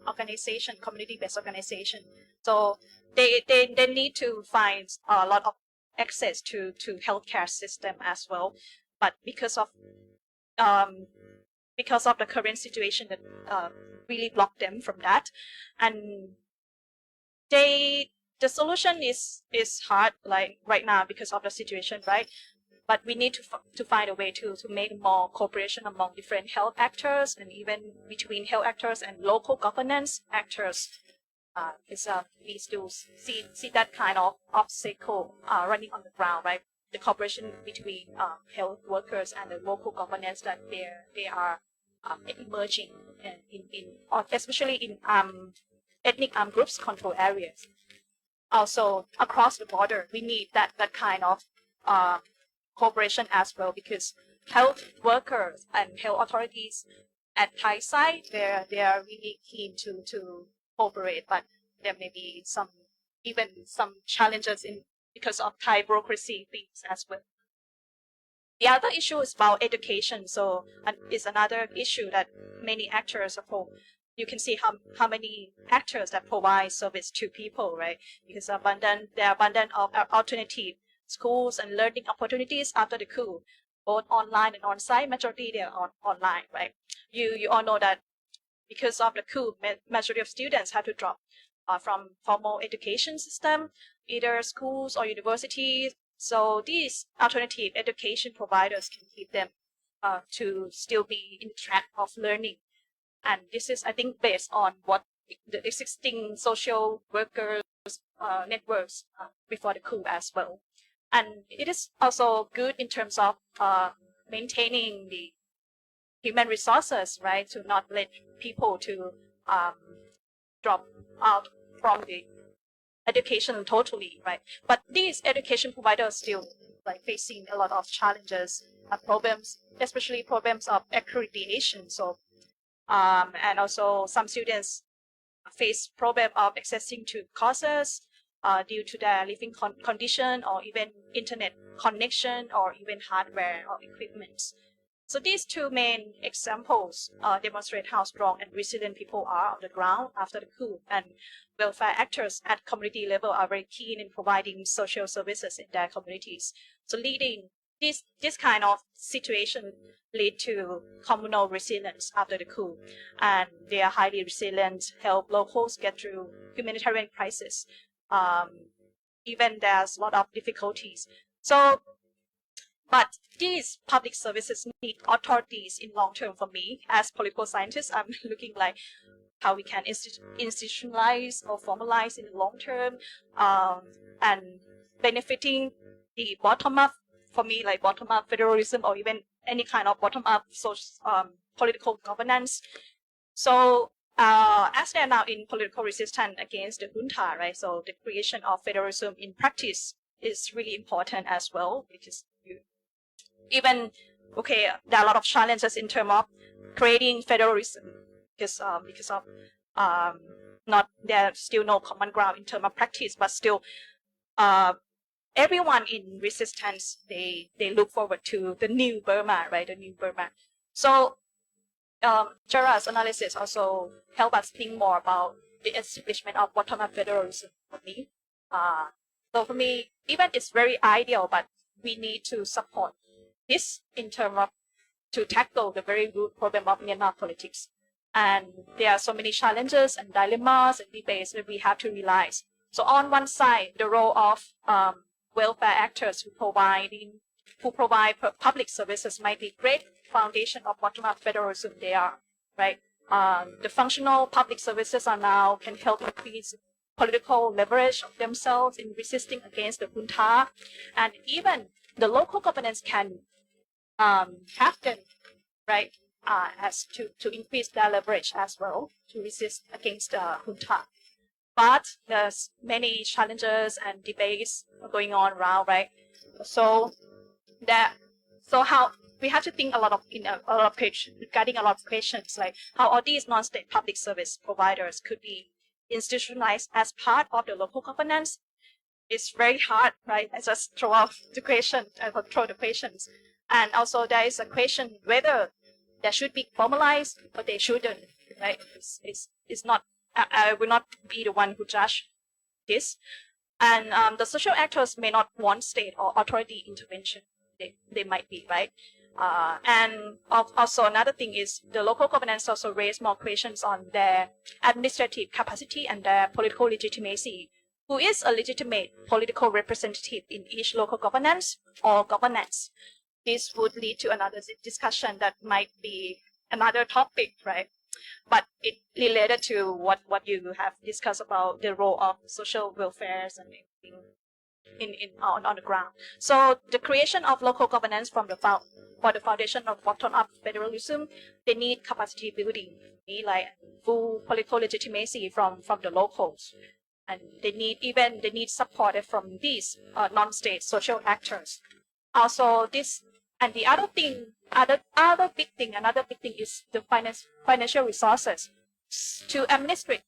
C: organization, community-based organization. So they need to find a lot of access to healthcare system as well, but because of the current situation that really blocked them from that, and the solution is hard like right now because of the situation, right? But we need to find a way to make more cooperation among different health actors and even between health actors and local governance actors. Because we still see that kind of obstacle running on the ground, right? The cooperation between health workers and the local governance that they are emerging especially in ethnic groups control areas. Also across the border, we need that kind of cooperation as well, because health workers and health authorities at Thai side, they are really keen to cooperate, but there may be some challenges because of Thai bureaucracy things as well. The other issue is about education. So it's another issue that many actors you can see how many actors that provide service to people, right? Because there are abundant of alternative schools and learning opportunities after the coup, both online and on-site. Majority they are online, right? You all know that because of the coup, majority of students have to drop from formal education system, either schools or universities. So these alternative education providers can keep them to still be in the track of learning. And this is, I think, based on what the existing social workers networks before the coup as well. And it is also good in terms of maintaining the human resources, right, to not let people to drop out from the education totally, right? But these education providers still like facing a lot of challenges, problems, especially problems of accreditation. So and also some students face problem of accessing to courses due to their living condition or even internet connection or even hardware or equipment. So these two main examples demonstrate how strong and resilient people are on the ground after the coup, and welfare actors at community level are very keen in providing social services in their communities. So leading this kind of situation lead to communal resilience after the coup, and they are highly resilient, help locals get through humanitarian crisis. Even there's a lot of difficulties. So, but these public services need authorities in long term. For me, as political scientist, I'm looking like how we can institutionalize or formalize in the long term, and benefiting the bottom up. For me, like bottom up federalism or even any kind of bottom up social political governance. So as they are now in political resistance against the junta, right? So the creation of federalism in practice is really important as well, because there are a lot of challenges in terms of creating federalism because of not there's still no common ground in terms of practice, but still everyone in resistance they look forward to the new Burma, right? The new Burma. So Gerard's analysis also help us think more about the establishment of bottom-up federalism for me. So for me, even it's very ideal, but we need to support this in terms of to tackle the very root problem of Myanmar politics. And there are so many challenges and dilemmas and debates that we have to realize. So on one side, the role of welfare actors who provide public services might be great foundation of bottom-up federalism. They are, right? The functional public services are now can help increase political leverage of themselves in resisting against the junta, and even the local governance can have them, right, as to increase their leverage as well to resist against the junta. But there's many challenges and debates going on around, right? So how we have to think regarding a lot of questions, like how all these non-state public service providers could be institutionalized as part of the local governance, it's very hard, right? I just throw out the question, throw the questions. And also there is a question whether they should be formalized or they shouldn't, right? It's not, I will not be the one who judge this. And the social actors may not want state or authority intervention. They might be, right? And also another thing is the local governance also raise more questions on their administrative capacity and their political legitimacy. Who is a legitimate political representative in each local governance or governance? This would lead to another discussion that might be another topic, right? But it related to what you have discussed about the role of social welfares and everything on the ground. So the creation of local governance for the foundation of bottom-up federalism, they need capacity building, like full political legitimacy from the locals. And they need support from these non-state social actors. Also, this and the other thing, another big thing is the financial resources to administrate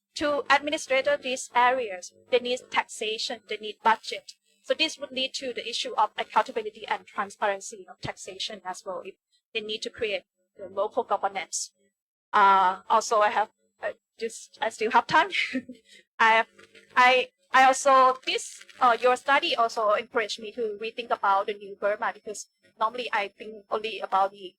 C: these areas. They need taxation, they need budget. So this would lead to the issue of accountability and transparency of taxation as well. If they need to create the local governance. Also, I still have time. I also your study also encouraged me to rethink about the new Burma, because normally I think only about the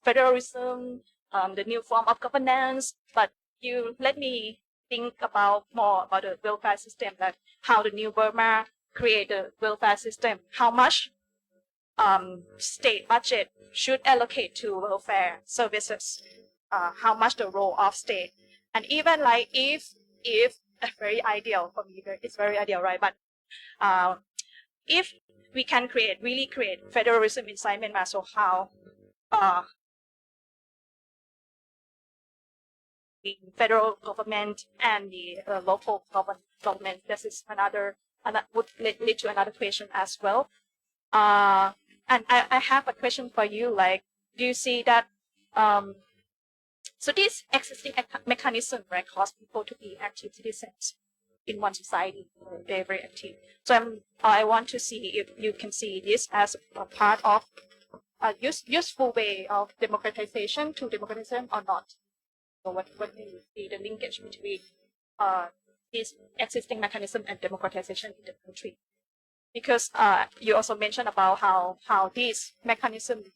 C: federalism, the new form of governance, but you let me think about more about the welfare system, that how the new Burma create the welfare system, how much state budget should allocate to welfare services, how much the role of state, and even like if very ideal for me, it's very ideal, right? But if we can really create federalism inside Myanmar, so how the federal government and the local government, this is another would lead to another question as well. And I have a question for you, like, do you see that so this existing mechanism, right, cause people to be active citizens in one society. They're very active. So I want to see if you can see this as a part of a useful way of democratization to democratization or not. So what do you see the linkage between this existing mechanism and democratization in the country? Because you also mentioned about how these mechanisms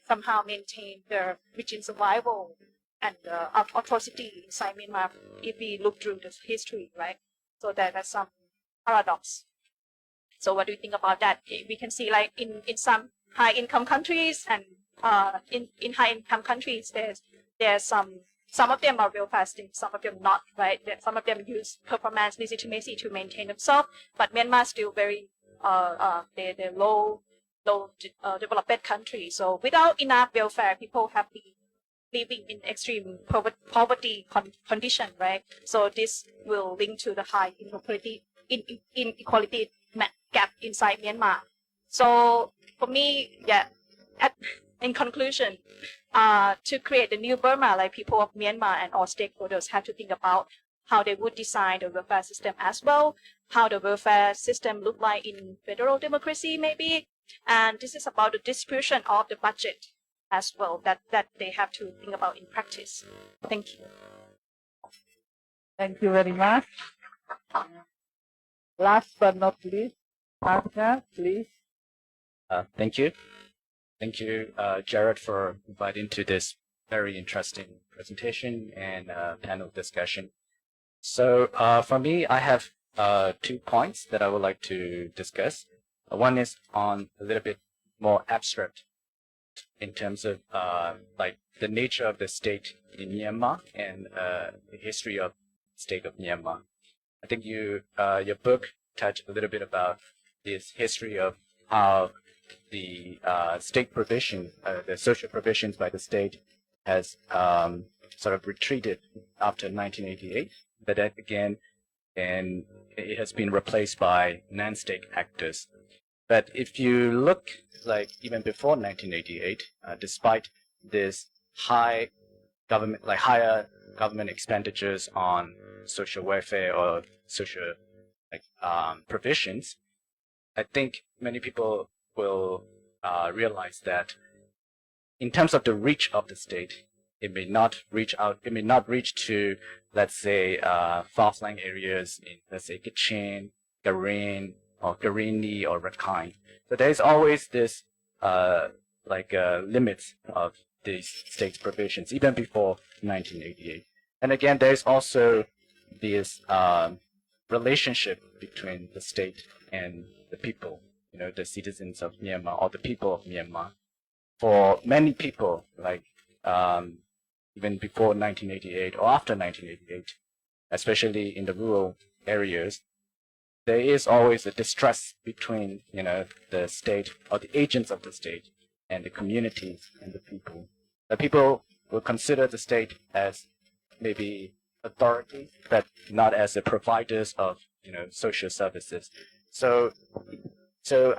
C: somehow maintain the regime survival and atrocity inside Myanmar if we look through the history, right? So there's some paradox. So what do you think about that? We can see like in some high-income countries and in high-income countries, there's some of them are welfare states, some of them not, right? Some of them use performance legitimacy to maintain themselves, but Myanmar is still very they're low developed country. So without enough welfare, people have been living in extreme poverty condition, right? So this will link to the high inequality gap inside Myanmar. So for me, yeah, in conclusion, to create the new Burma, like people of Myanmar and all stakeholders have to think about how they would design the welfare system as well, how the welfare system look like in federal democracy maybe, and this is about the distribution of the budget as well that they have to think about in practice. Thank you.
A: Thank you very much. Last but not least, Partner, please.
D: Thank you. Thank you, Jared, for inviting to this very interesting presentation and panel discussion. So for me, I have 2 points that I would like to discuss. One is on a little bit more abstract in terms of like the nature of the state in Myanmar and the history of the state of Myanmar. I think your book touched a little bit about this history of how the state provision, the social provisions by the state has sort of retreated after 1988, but then again, and it has been replaced by non-state actors. But if you look like even before 1988, despite this high government, like higher government expenditures on social welfare or social like provisions, I think many people will realize that in terms of the reach of the state, it may not reach out. It may not reach to, let's say, far-flung areas in, let's say, Kachin, Karen, or Karenni, or Rakhine. So there is always this limits of these state provisions, even before 1988. And again, there is also this relationship between the state and the people, the citizens of Myanmar or the people of Myanmar. For many people, like even before 1988 or after 1988, especially in the rural areas, there is always a distrust between, the state or the agents of the state and the communities and the people. The people will consider the state as maybe authority, but not as the providers of, social services. So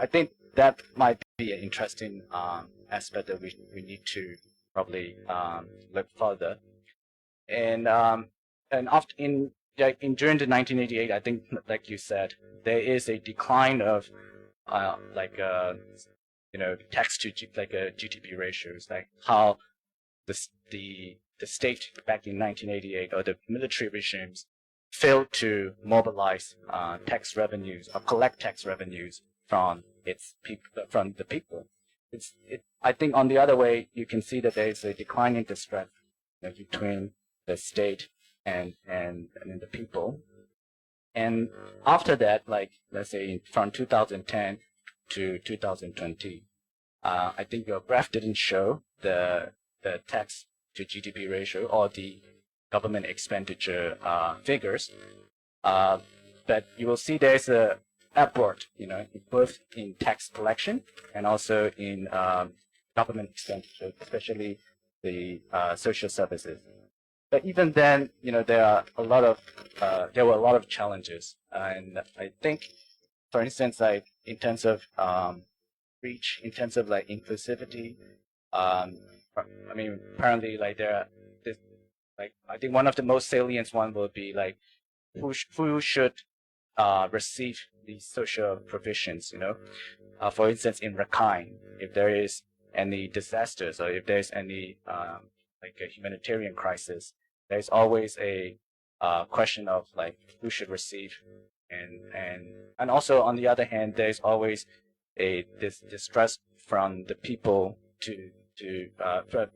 D: I think that might be an interesting aspect that we need to probably look further. And after during the 1988, I think, like you said, there is a decline of tax to GDP ratios, like how the state back in 1988 or the military regimes failed to mobilize tax revenues or collect tax revenues from the people. I think on the other way, you can see that there is a declining distrust between the state and the people. And after that, like let's say from 2010 to 2020, I think your graph didn't show the tax to GDP ratio or the government expenditure figures, but you will see there's a upward, both in tax collection and also in government expenditure, especially the social services. But even then, there were a lot of challenges, and I think, for instance, like in terms of reach, in terms of like inclusivity, apparently like I think one of the most salient one will be like who should receive these social provisions. For instance, in Rakhine, if there is any disasters or if there's any like a humanitarian crisis, there's always a question of like who should receive, and also on the other hand, there's always this distrust from the people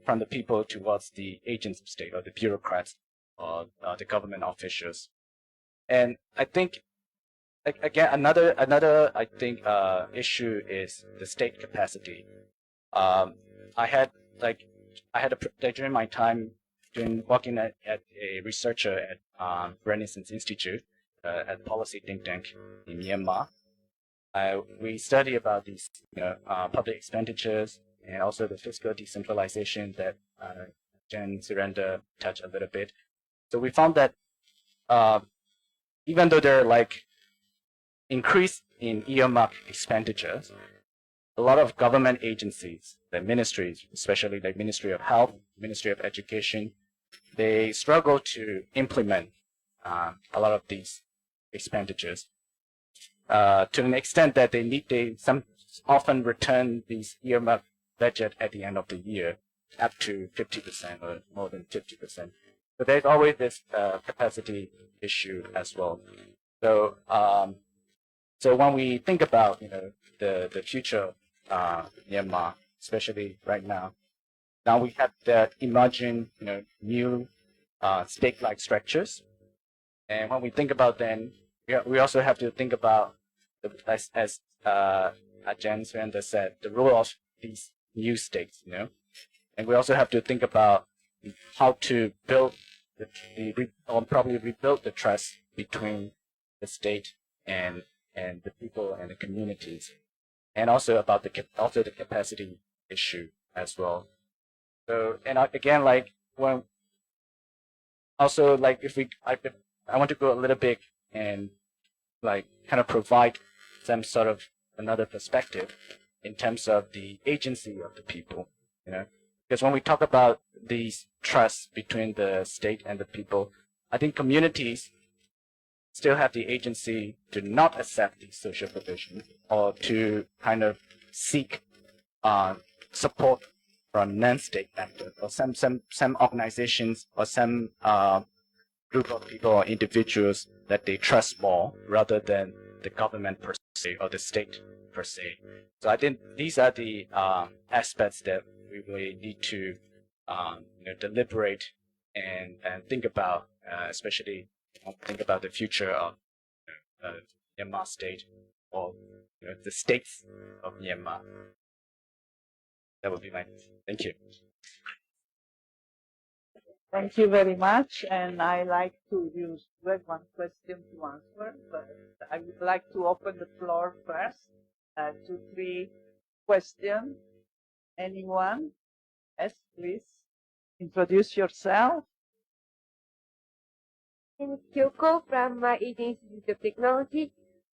D: from the people towards the agents of state or the bureaucrats or the government officials. And I think again another I think issue is the state capacity. During my time working at a researcher at Renaissance Institute at policy think tank in Myanmar, we study about these public expenditures and also the fiscal decentralization that Jen Surrender touched a little bit. So we found that even though there are like increase in earmark expenditures, a lot of government agencies, the ministries, especially the Ministry of Health, Ministry of Education, they struggle to implement a lot of these expenditures to an extent that they often return these earmark budget at the end of the year up to 50% or more than 50%. So there's always this capacity issue as well. So so when we think about the future Myanmar, especially right now we have the emerging new state-like structures, and when we think about then, we also have to think about as Jen Surrender said, the role of these new states, and we also have to think about how to build probably rebuild the trust between the state and the people and the communities, and also about the capacity issue as well. So, and again, like when also like I want to go a little bit and like kind of provide some sort of another perspective in terms of the agency of the people. Because when we talk about these trusts between the state and the people, I think communities still have the agency to not accept these social provisions or to kind of seek support from non-state actors or some organizations or some group of people or individuals that they trust more rather than the government per se or the state per se. So I think these are the aspects that we really need to deliberate and think about, especially think about the future of Myanmar state or the states of Myanmar. That would be my thank you.
A: Thank you very much. And I like to use one question to answer, but I would like to open the floor first to 3 questions. Anyone? Yes, please. Introduce yourself.
E: My name is Kyoko from Indian Institute of Technology.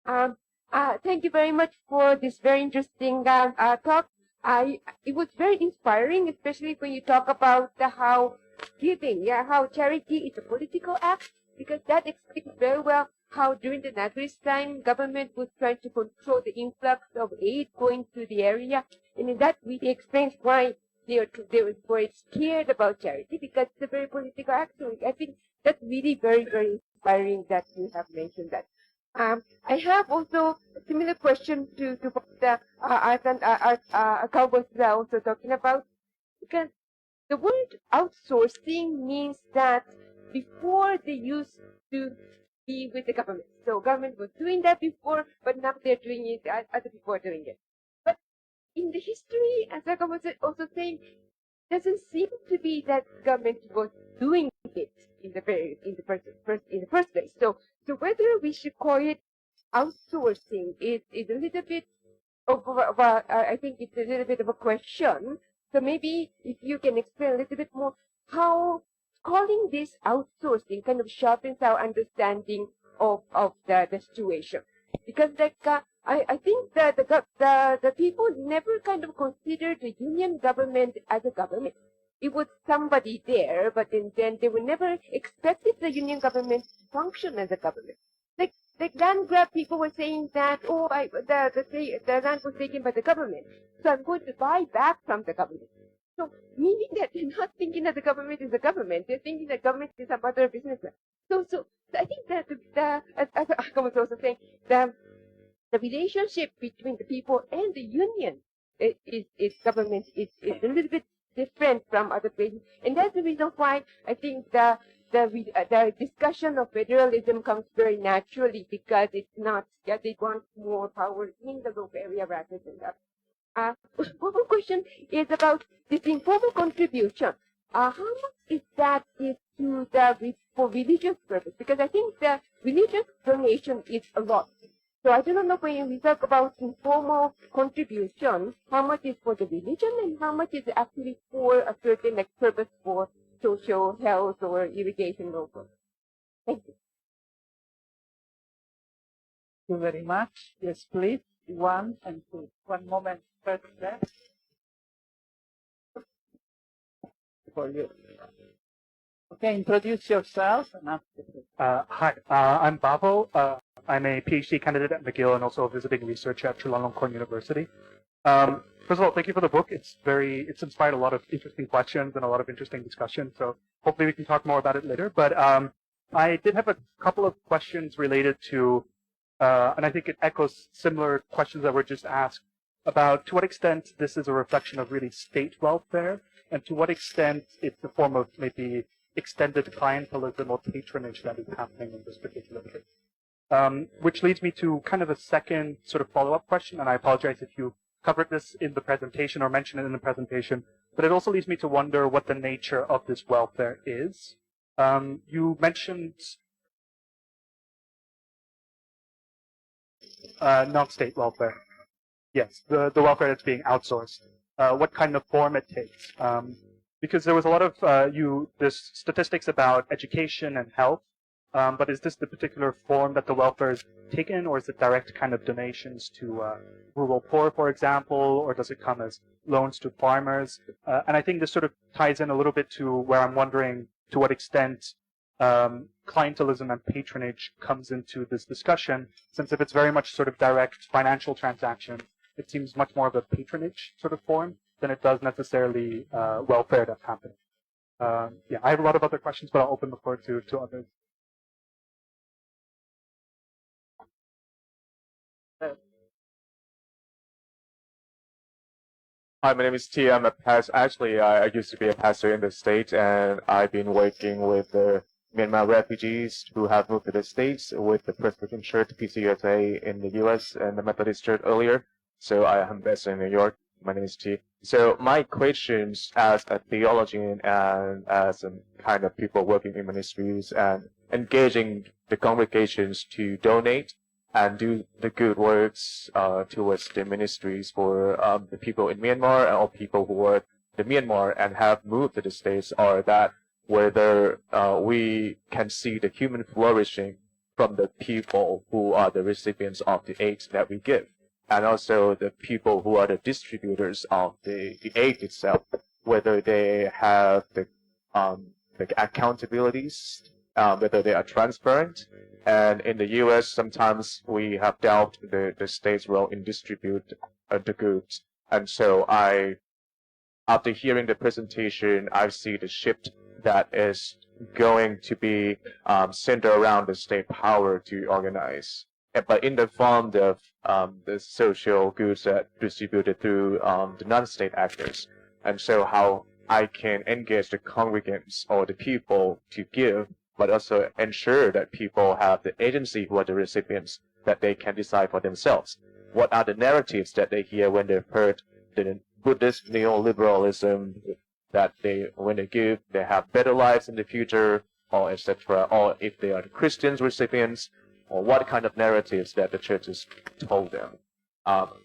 E: Thank you very much for this very interesting talk. It was very inspiring, especially when you talk about how charity is a political act, because that explains very well how during the Nagrist time, government was trying to control the influx of aid going to the area, and that really explains why they were scared about charity, because it's a very political act. So I think that's really very, very inspiring that you have mentioned that. I have also a similar question to what the Akal was also talking about, because the word outsourcing means that before they used to be with the government. So government was doing that before, but now they're doing it, other people are doing it. But in the history, as Akal was also saying, doesn't seem to be that government was doing it in the first place. So whether we should call it outsourcing is a little bit of I think it's a little bit of a question. So maybe if you can explain a little bit more how calling this outsourcing kind of sharpens our understanding of the situation, because I think that the people never kind of considered the union government as a government. It was somebody there, but then they were never expected the union government to function as a government. Like land grab people were saying that, the land was taken by the government, so I'm going to buy back from the government. So meaning that they're not thinking that the government is the government, they're thinking that government is some other businessman. So I think that as Akam was also saying, the relationship between the people and the union is government is a little bit different from other places, and that's the reason why I think the discussion of federalism comes very naturally, because it's not they want more power in the local area rather than that. One more question is about this informal contribution. How much is that is to for religious purpose? Because I think the religious donation is a lot. So I don't know when we talk about informal contribution, how much is for the religion and how much is actually for a certain purpose for social health or irrigation also. Thank you.
A: Thank you very much. Yes, please. 1 and 2. One moment. First there. For you. Okay, introduce yourself and ask the question.
F: Hi, I'm Bavo. I'm a PhD candidate at McGill and also a visiting researcher at Chulalongkorn University. First of all, thank you for the book. It's inspired a lot of interesting questions and a lot of interesting discussion. So hopefully we can talk more about it later. But I did have a couple of questions related to, and I think it echoes similar questions that were just asked about to what extent this is a reflection of really state welfare, and to what extent it's a form of maybe extended clientelism or patronage that is happening in this particular case. Which leads me to kind of a second sort of follow-up question, and I apologize if you covered this in the presentation or mentioned it in the presentation, but it also leads me to wonder what the nature of this welfare is. You mentioned non-state welfare. Yes, the welfare that's being outsourced. What kind of form it takes. Because there was a lot of there's statistics about education and health But is this the particular form that the welfare is taken, or is it direct kind of donations to rural poor, for example, or does it come as loans to farmers? And I think this sort of ties in a little bit to where I'm wondering to what extent clientelism and patronage comes into this discussion, since if it's very much sort of direct financial transaction, it seems much more of a patronage sort of form than it does necessarily welfare that's happening. Yeah, I have a lot of other questions, but I'll open the floor to others.
G: Hi, my name is T. I'm a pastor. Actually, I used to be a pastor in the States, and I've been working with the Myanmar refugees who have moved to the States with the Presbyterian Church, PCUSA, in the U.S. and the Methodist Church earlier. So I am based in New York. My name is T. So my questions as a theologian and as a kind of people working in ministries and engaging the congregations to donate and do the good works towards the ministries for the people in Myanmar or people who are in Myanmar and have moved to the States, are that whether we can see the human flourishing from the people who are the recipients of the aid that we give, and also the people who are the distributors of the aid itself, whether they have the accountabilities, whether they are transparent. And in the U.S., sometimes we have doubted the state's role in distribute the goods. And so after hearing the presentation, I see the shift that is going to be centered around the state power to organize, but in the form of the social goods that distributed through the non-state actors. And so how I can engage the congregants or the people to give, but also ensure that people have the agency who are the recipients, that they can decide for themselves. What are the narratives that they hear when they've heard the Buddhist neoliberalism, that when they give, they have better lives in the future, or etc., or if they are the Christian recipients, or what kind of narratives that the churches told them,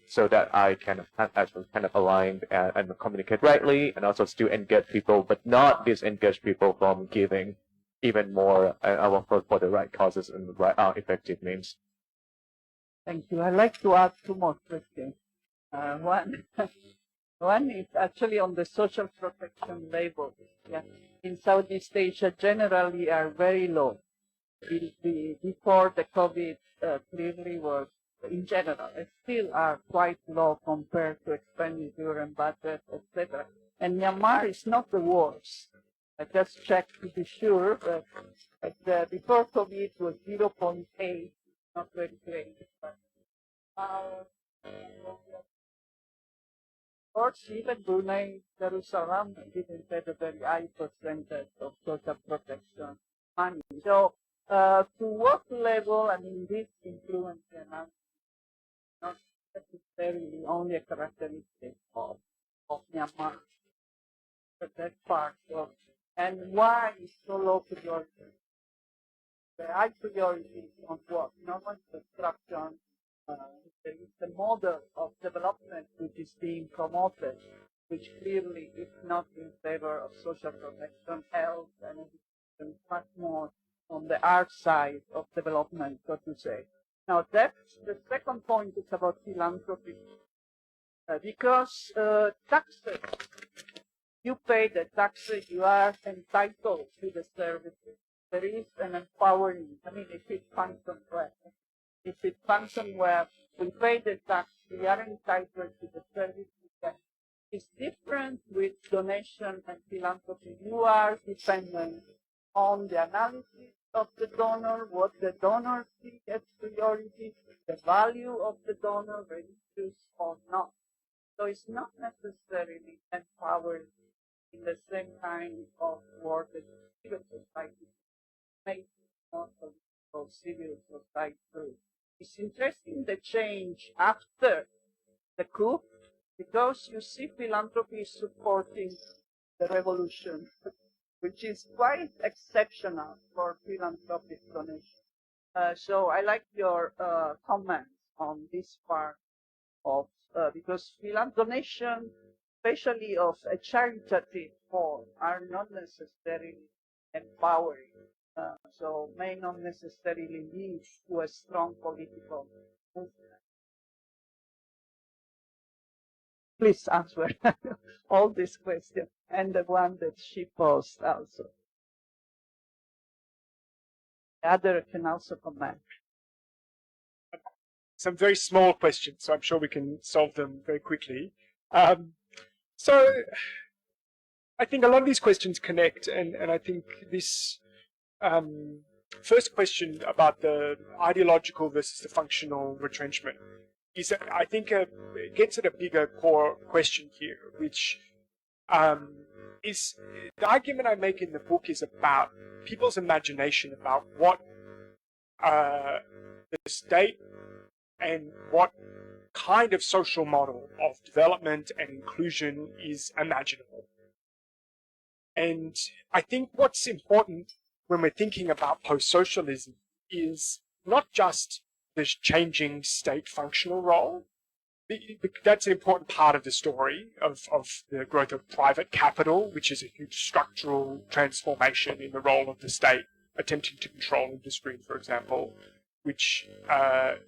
G: so that I can actually kind of align and communicate rightly, and also still engage people, but not disengage people from giving even more for the right causes and the right effective means.
A: Thank you. I'd like to add two more questions. One is actually on the social protection labels. Yeah. In Southeast Asia, generally are very low. Before the COVID, clearly was, in general, it still are quite low compared to expenditure and budget, etc. And Myanmar is not the worst. I just checked to be sure, but before COVID it was 0.8, not very great. But of course, even Brunei, Darussalam didn't have a very high percentage of social protection money. So, to what level, I mean, this influence and not necessarily only a characteristic of Myanmar, but that part of, and why is so low priority? The high priority is on what? Normal construction. There is a model of development which is being promoted, which clearly is not in favor of social protection, health, and education, much more on the art side of development, so to say. Now, that's the second point is about philanthropy. Because taxes, you pay the taxes, you are entitled to the services. There is an empowering, I mean, if it functions well. If it functions well, we pay the tax, we are entitled to the services. It's different with donation and philanthropy. You are dependent on the analysis of the donor, what the donor sees as priority, the value of the donor, religious or not. So it's not necessarily empowered in the same kind of work that civil society makes more political civil society group. It's interesting the change after the coup, because you see philanthropy supporting the revolution, which is quite exceptional for philanthropic donation. So I like your comments on this part of, because donation, especially of a charitative form, are not necessarily empowering. so may not necessarily lead to a strong political movement. Please answer all these questions and the one that she posed also. The other can also comment.
B: Some very small questions, so I'm sure we can solve them very quickly. So I think a lot of these questions connect, and I think this first question about the ideological versus the functional retrenchment is, I think, it gets at a bigger core question here, which is the argument I make in the book is about people's imagination about what the state and what kind of social model of development and inclusion is imaginable. And I think what's important when we're thinking about post-socialism is not just this changing state functional role. That's an important part of the story of the growth of private capital, which is a huge structural transformation in the role of the state, attempting to control industry, for example, which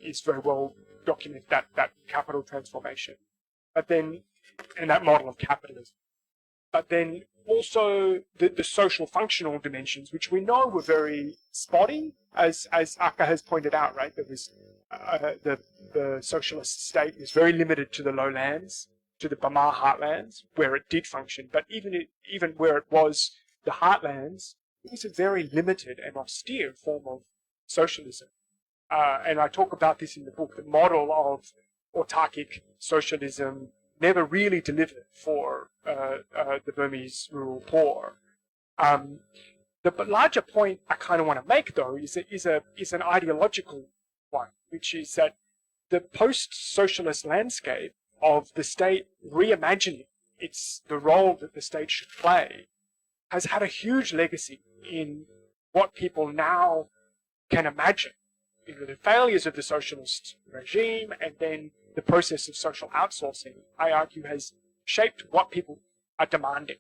B: is very well documented, that capital transformation. But then, and that model of capitalism. But then also the social functional dimensions, which we know were very spotty, as Aka has pointed out, right? There was the socialist state is very limited to the lowlands, to the Burma heartlands, where it did function. But even where it was the heartlands, it was a very limited and austere form of socialism. And I talk about this in the book. The model of autarkic socialism never really delivered for the Burmese rural poor. The larger point I kind of want to make, though, is an ideological one, which is that the post-socialist landscape of the state reimagining the role that the state should play has had a huge legacy in what people now can imagine. The failures of the socialist regime and then the process of social outsourcing, I argue, has shaped what people are demanding.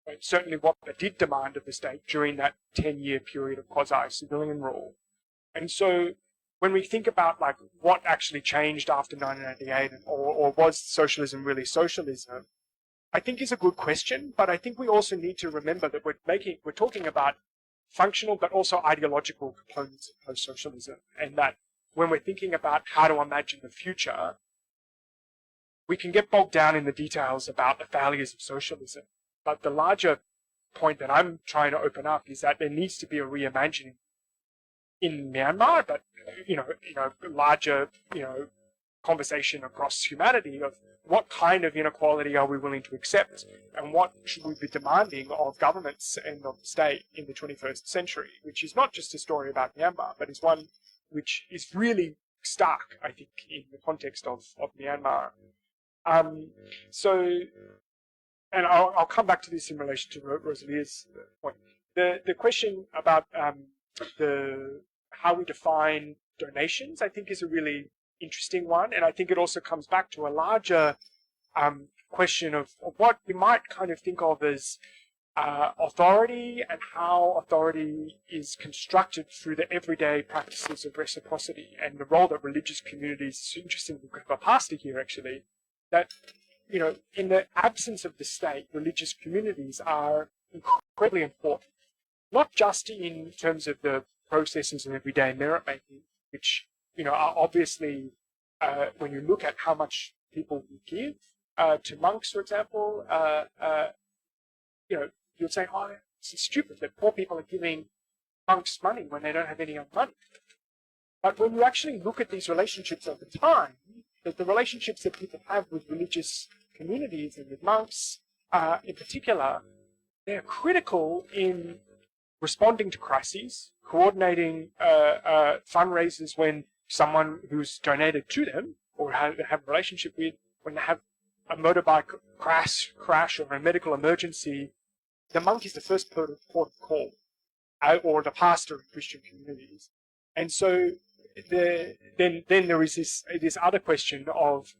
B: Right? Certainly what they did demand of the state during that 10-year period of quasi-civilian rule. And so when we think about like what actually changed after 1998 or was socialism really socialism, I think is a good question, but I think we also need to remember that we're talking about functional but also ideological components of post-socialism, and that when we're thinking about how to imagine the future, we can get bogged down in the details about the failures of socialism. But the larger point that I'm trying to open up is that there needs to be a reimagining in Myanmar, but larger conversation across humanity of what kind of inequality are we willing to accept, and what should we be demanding of governments and of the state in the 21st century, which is not just a story about Myanmar, but is one which is really stark, I think, in the context of Myanmar. And I'll come back to this in relation to Rosalia's point. The question about how we define donations, I think, is a really interesting one, and I think it also comes back to a larger question of what we might kind of think of as authority and how authority is constructed through the everyday practices of reciprocity and the role that religious communities, it's interesting, we have a pastor here actually, that in the absence of the state, religious communities are incredibly important, not just in terms of the processes of everyday merit making, which are obviously, when you look at how much people give to monks, for example, you'll say, oh, it's stupid that poor people are giving monks money when they don't have any other money. But when you actually look at these relationships over time, that the relationships that people have with religious communities and with monks in particular, they're critical in responding to crises, coordinating fundraisers when someone who's donated to them or have a relationship with, when they have a motorbike crash or a medical emergency, the monk is the first port of call, or the pastor in Christian communities. And so then there is this other question of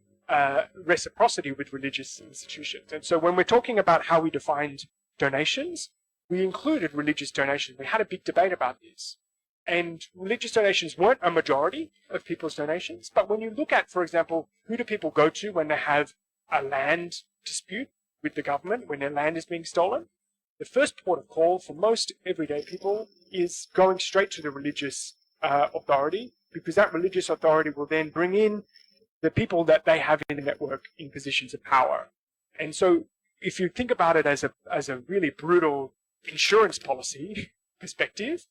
B: reciprocity with religious institutions. And so when we're talking about how we define donations, we included religious donations. We had a big debate about this. And religious donations weren't a majority of people's donations. But when you look at, for example, who do people go to when they have a land dispute with the government, when their land is being stolen? The first port of call for most everyday people is going straight to the religious authority, because that religious authority will then bring in the people that they have in the network in positions of power. And so if you think about it as a really brutal insurance policy perspective,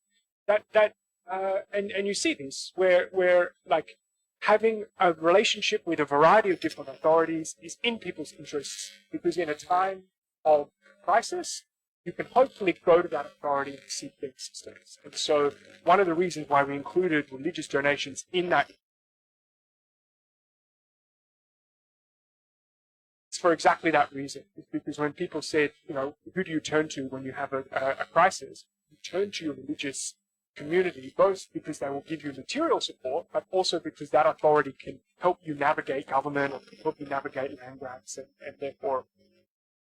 B: and you see this where like having a relationship with a variety of different authorities is in people's interests, because in a time of crisis, you can hopefully go to that authority and seek their assistance. And so one of the reasons why we included religious donations in that is for exactly that reason. It's because when people said, who do you turn to when you have a crisis, you turn to your religious community, both because they will give you material support, but also because that authority can help you navigate government or help you navigate land grabs, and therefore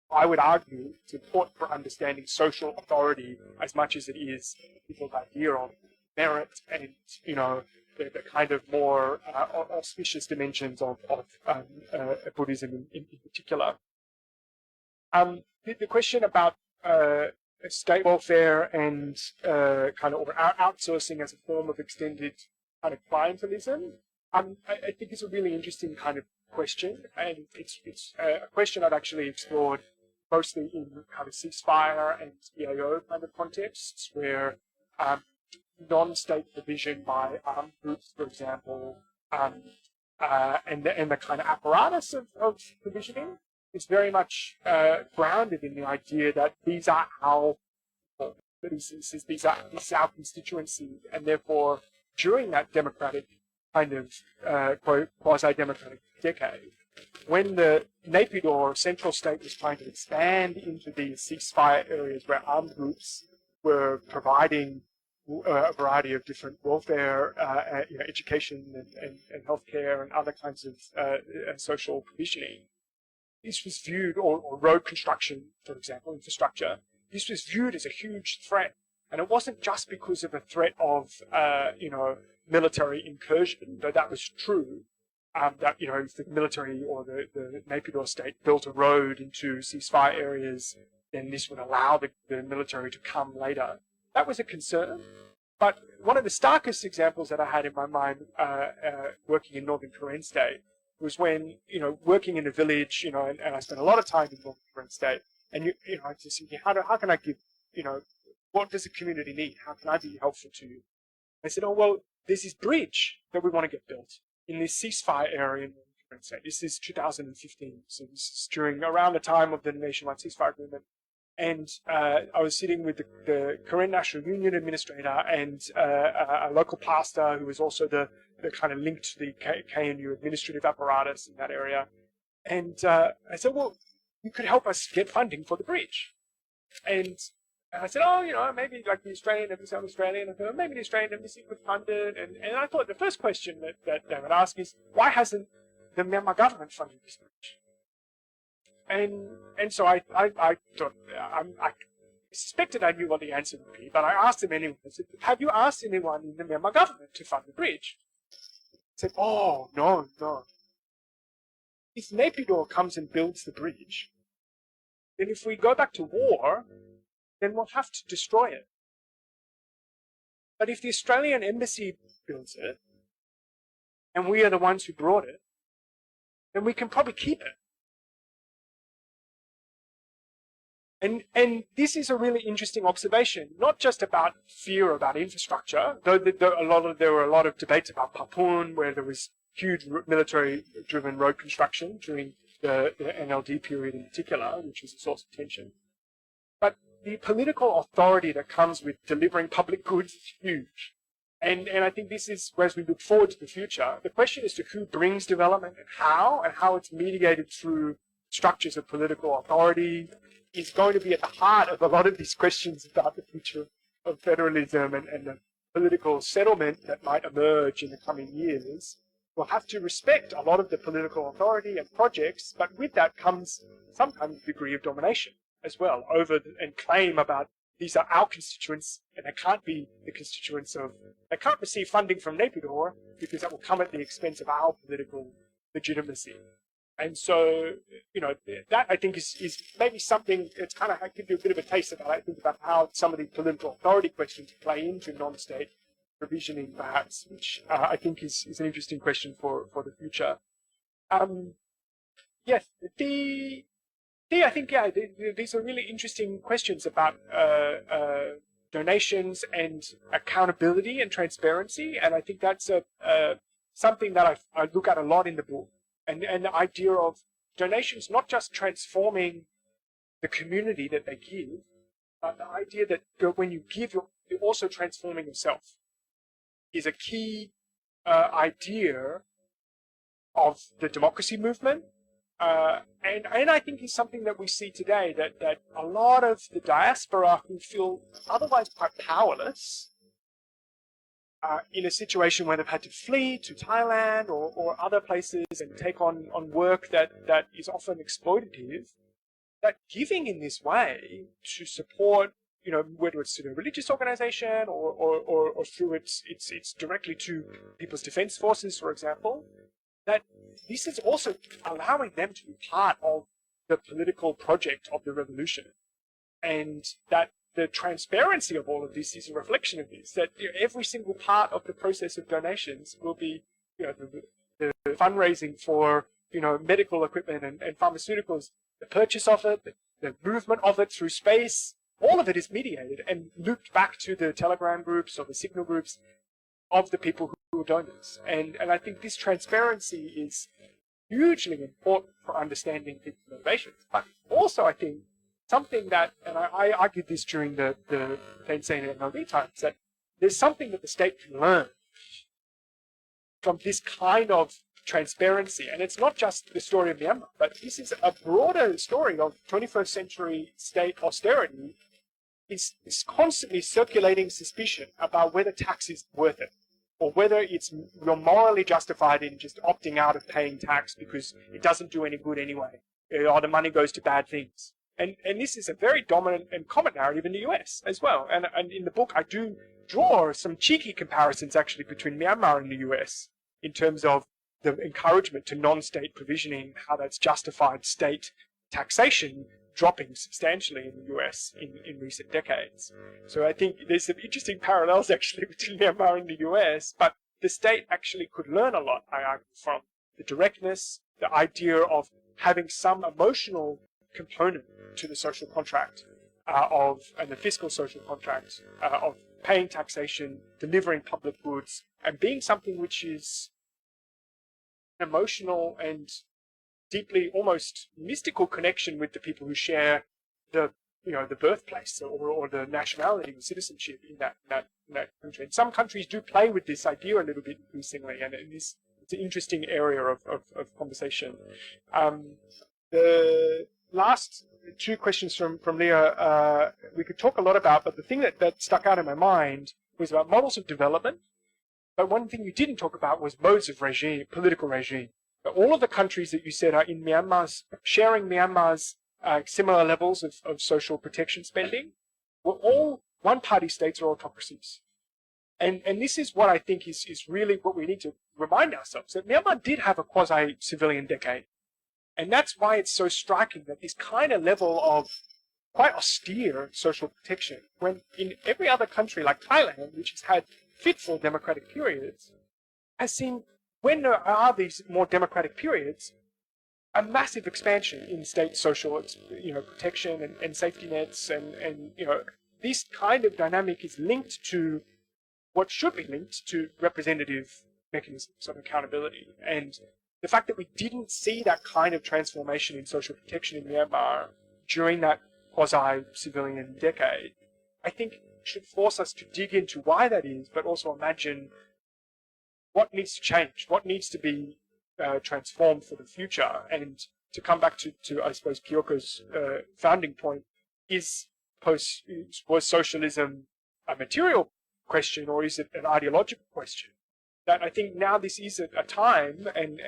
B: I would argue it's important for understanding social authority as much as it is people's idea of merit and, the kind of more auspicious dimensions of Buddhism in particular. The question about state welfare and kind of outsourcing as a form of extended kind of clientelism, I think it's a really interesting kind of question, and it's a question I've actually explored mostly in kind of ceasefire and EAO kind of contexts, where non-state provision by armed groups, for example, and the kind of apparatus of provisioning is very much grounded in the idea that these are our this is our constituency, and therefore during that democratic kind of quasi-democratic decade, when the Naypyidaw central state was trying to expand into these ceasefire areas where armed groups were providing a variety of different welfare, education and healthcare and other kinds of social provisioning, this was viewed, or road construction, for example, infrastructure, this was viewed as a huge threat. And it wasn't just because of a threat of, military incursion, though that was true, that, if the military or the Naypyidaw state built a road into ceasefire areas, then this would allow the military to come later. That was a concern. But one of the starkest examples that I had in my mind working in Northern Karen State was when, working in a village, and I spent a lot of time in Northern Karen State, and, I just thinking, how can I give, what does the community need? How can I be helpful to you? I said, there's this bridge that we want to get built in this ceasefire area in Northern Karen State. This is 2015, so this is around the time of the nationwide ceasefire agreement. And I was sitting with the Karen National Union administrator and a local pastor who was also the kind of linked to the KNU administrative apparatus in that area. And I said, you could help us get funding for the bridge. And I said, maybe like the Australian Embassy on Australia. And I thought, maybe the Australian Embassy could fund it. And I thought the first question that they would ask is, why hasn't the Myanmar government funded this bridge? And so I thought, I suspected I knew what the answer would be, but I asked them anyway. I said, have you asked anyone in the Myanmar government to fund the bridge? I said, no. If Naypyidaw comes and builds the bridge, then if we go back to war, then we'll have to destroy it. But if the Australian Embassy builds it, and we are the ones who brought it, then we can probably keep it. And this is a really interesting observation, not just about fear about infrastructure, though there were a lot of debates about Papun, where there was huge military-driven road construction during the NLD period in particular, which was a source of tension. But the political authority that comes with delivering public goods is huge. And I think this is, as we look forward to the future, the question as to who brings development and how it's mediated through structures of political authority is going to be at the heart of a lot of these questions about the future of federalism and the political settlement that might emerge in the coming years. We'll have to respect a lot of the political authority and projects, but with that comes some kind of degree of domination as well, and claim about these are our constituents, and they can't be the constituents of, they can't receive funding from Naypyidaw because that will come at the expense of our political legitimacy. And so, you know, that I think is maybe something, it's kind of, I give you a bit of a taste of that. I think about how some of the political authority questions play into non-state provisioning, perhaps, which I think is an interesting question for the future. Yes, I think, yeah, these are really interesting questions about donations and accountability and transparency, and I think that's something that I look at a lot in the book, and the idea of donations not just transforming the community that they give, but the idea that when you give, you're also transforming yourself is a key idea of the democracy movement. And I think is something that we see today, that a lot of the diaspora who feel otherwise quite powerless in a situation where they've had to flee to Thailand or other places and take on work that is often exploitative, that giving in this way to support, you know, whether it's through a religious organization or through it's directly to People's Defense Forces, for example, that this is also allowing them to be part of the political project of the revolution. And that the transparency of all of this is a reflection of this, that, you know, every single part of the process of donations will be, you know, the fundraising for, you know, medical equipment and pharmaceuticals, the purchase of it, the movement of it through space, all of it is mediated and looped back to the Telegram groups or the Signal groups of the people who are donors. And I think this transparency is hugely important for understanding people's motivations. But also, I think, something that, and I argued this during the Thein and NLD times, that there's something that the state can learn from this kind of transparency. And it's not just the story of Myanmar, but this is a broader story of 21st century state austerity. Is constantly circulating suspicion about whether tax is worth it, or whether you're morally justified in just opting out of paying tax because it doesn't do any good anyway, or the money goes to bad things. And this is a very dominant and common narrative in the US as well. And in the book, I do draw some cheeky comparisons actually between Myanmar and the US in terms of the encouragement to non-state provisioning, how that's justified state taxation dropping substantially in the US in recent decades. So I think there's some interesting parallels actually between Myanmar and the US, but the state actually could learn a lot, I argue, from the directness, the idea of having some emotional component to the social contract and the fiscal social contract of paying taxation, delivering public goods, and being something which is emotional and deeply almost mystical connection with the people who share the birthplace or the nationality or citizenship in that country. And some countries do play with this idea a little bit increasingly, and it's an interesting area of conversation. The last two questions from Leah we could talk a lot about, but the thing that stuck out in my mind was about models of development. But one thing you didn't talk about was modes of regime, political regime. All of the countries that you said are in sharing Myanmar's similar levels of social protection spending were all one-party states or autocracies. And this is what I think is really what we need to remind ourselves, that Myanmar did have a quasi-civilian decade. And that's why it's so striking that this kind of level of quite austere social protection, when in every other country like Thailand, which has had fitful democratic periods, has seen, when there are these more democratic periods, a massive expansion in state social, protection and safety nets, and this kind of dynamic is linked to what should be linked to representative mechanisms of accountability. And the fact that we didn't see that kind of transformation in social protection in Myanmar during that quasi-civilian decade, I think should force us to dig into why that is, but also imagine what needs to change, what needs to be transformed for the future. And to come back to I suppose, Kyoko's founding point, was socialism a material question, or is it an ideological question? That I think now this is a time, and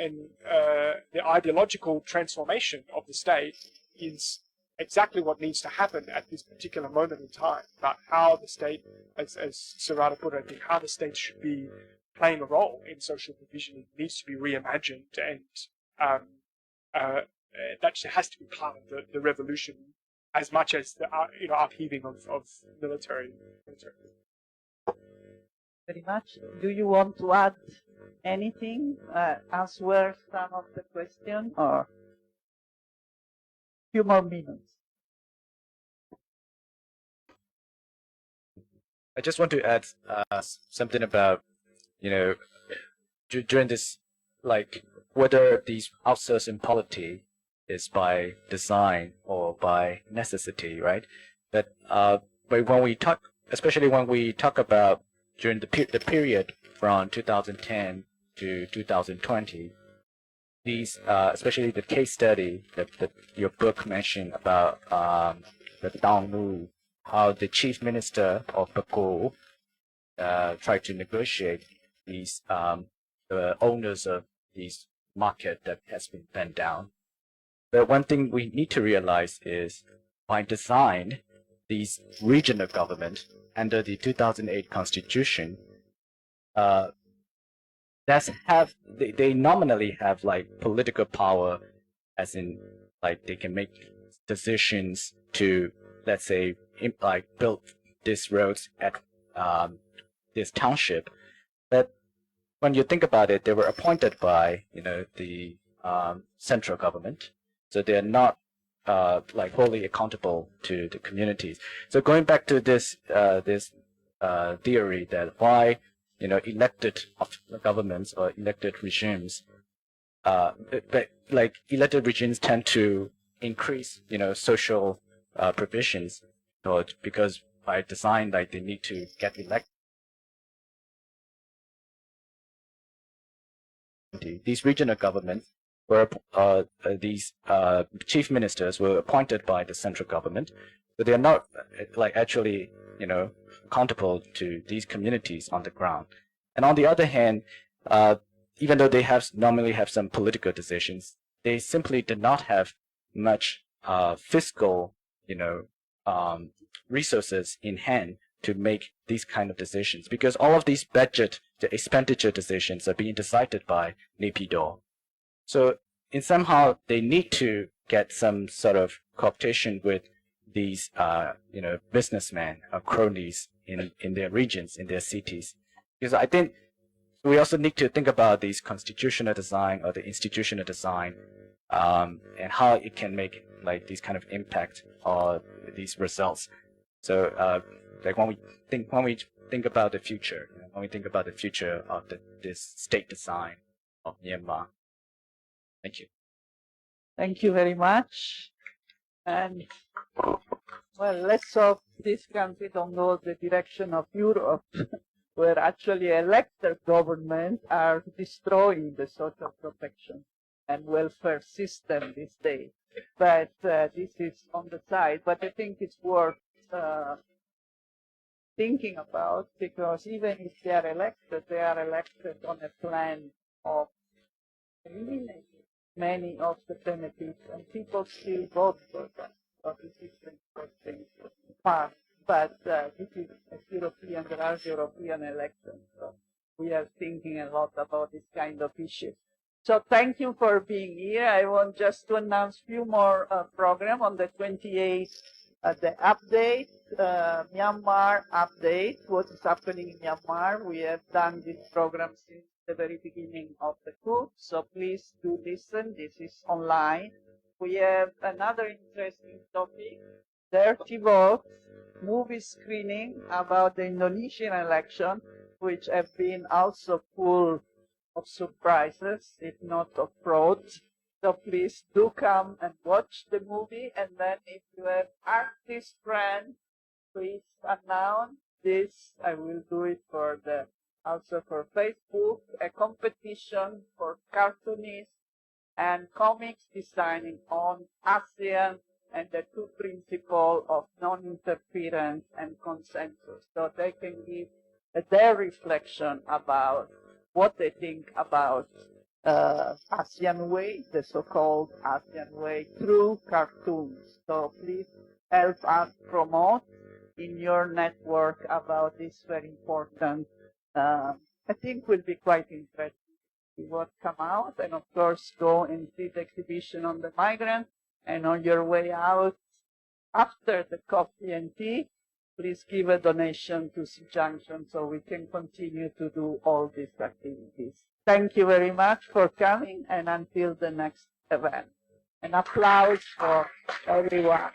B: the ideological transformation of the state is exactly what needs to happen at this particular moment in time, about how the state, as Sarada put it, I think, how the state should be playing a role in social provisioning needs to be reimagined, and that has to be part of the revolution as much as the upheaving of military.
A: Very much. Do you want to add anything? Answer some of the question, or few more minutes?
D: I just want to add something about, during this, like, whether these outsourcing polity is by design or by necessity, right? But when we talk, especially when we talk about during the period from 2010 to 2020, these, especially the case study that your book mentioned about the Dongnu, how the chief minister of Baku tried to negotiate these the owners of these market that has been bent down. But one thing we need to realize is, by design, these regional government under the 2008 constitution, they nominally have like political power, as in like they can make decisions to, let's say, like build these roads at this township. But when you think about it, they were appointed by the central government, so they are not like wholly accountable to the communities. So going back to this theory that why elected governments or elected regimes, but like elected regimes tend to increase social provisions, or because by design, like they need to get elected. These regional governments were these chief ministers were appointed by the central government, but they are not like actually accountable to these communities on the ground. And on the other hand, even though they normally have some political decisions, they simply did not have much fiscal resources in hand to make these kind of decisions, because all of these the expenditure decisions are being decided by Naypyidaw. So in somehow they need to get some sort of cooptation with these businessmen or cronies in their regions, in their cities. Because I think we also need to think about these constitutional design or the institutional design, and how it can make like these kind of impact or these results. So like when we think about the future, when we think about the future of this state design of Myanmar. Thank you.
A: Thank you very much. And well, let's hope this country don't go the direction of Europe, where actually elected governments are destroying the social protection and welfare system these days. But this is on the side. But I think it's worth thinking about, because even if they are elected on a plan of eliminating many of the benefits, and people still vote for them. So this is the interesting part. But this is European, there are European elections, so we are thinking a lot about this kind of issues. So thank you for being here. I want just to announce a few more programs on the 28th. The update, Myanmar update, what is happening in Myanmar. We have done this program since the very beginning of the coup, so please do listen. This is online. We have another interesting topic, Dirty Votes, movie screening about the Indonesian election, which have been also full of surprises, if not of fraud. So please do come and watch the movie. And then if you have artist friends, please announce this. I will do it also for Facebook, a competition for cartoonists and comics designing on ASEAN and the two principles of non-interference and consensus. So they can give their reflection about what they think about ASEAN Way, the so-called ASEAN Way, through cartoons. So please help us promote in your network about this very important, I think will be quite interesting to see what come out, and of course go and see the exhibition on the migrant, and on your way out after the coffee and tea, please give a donation to SEA Junction so we can continue to do all these activities. Thank you very much for coming, and until the next event. An applause for everyone.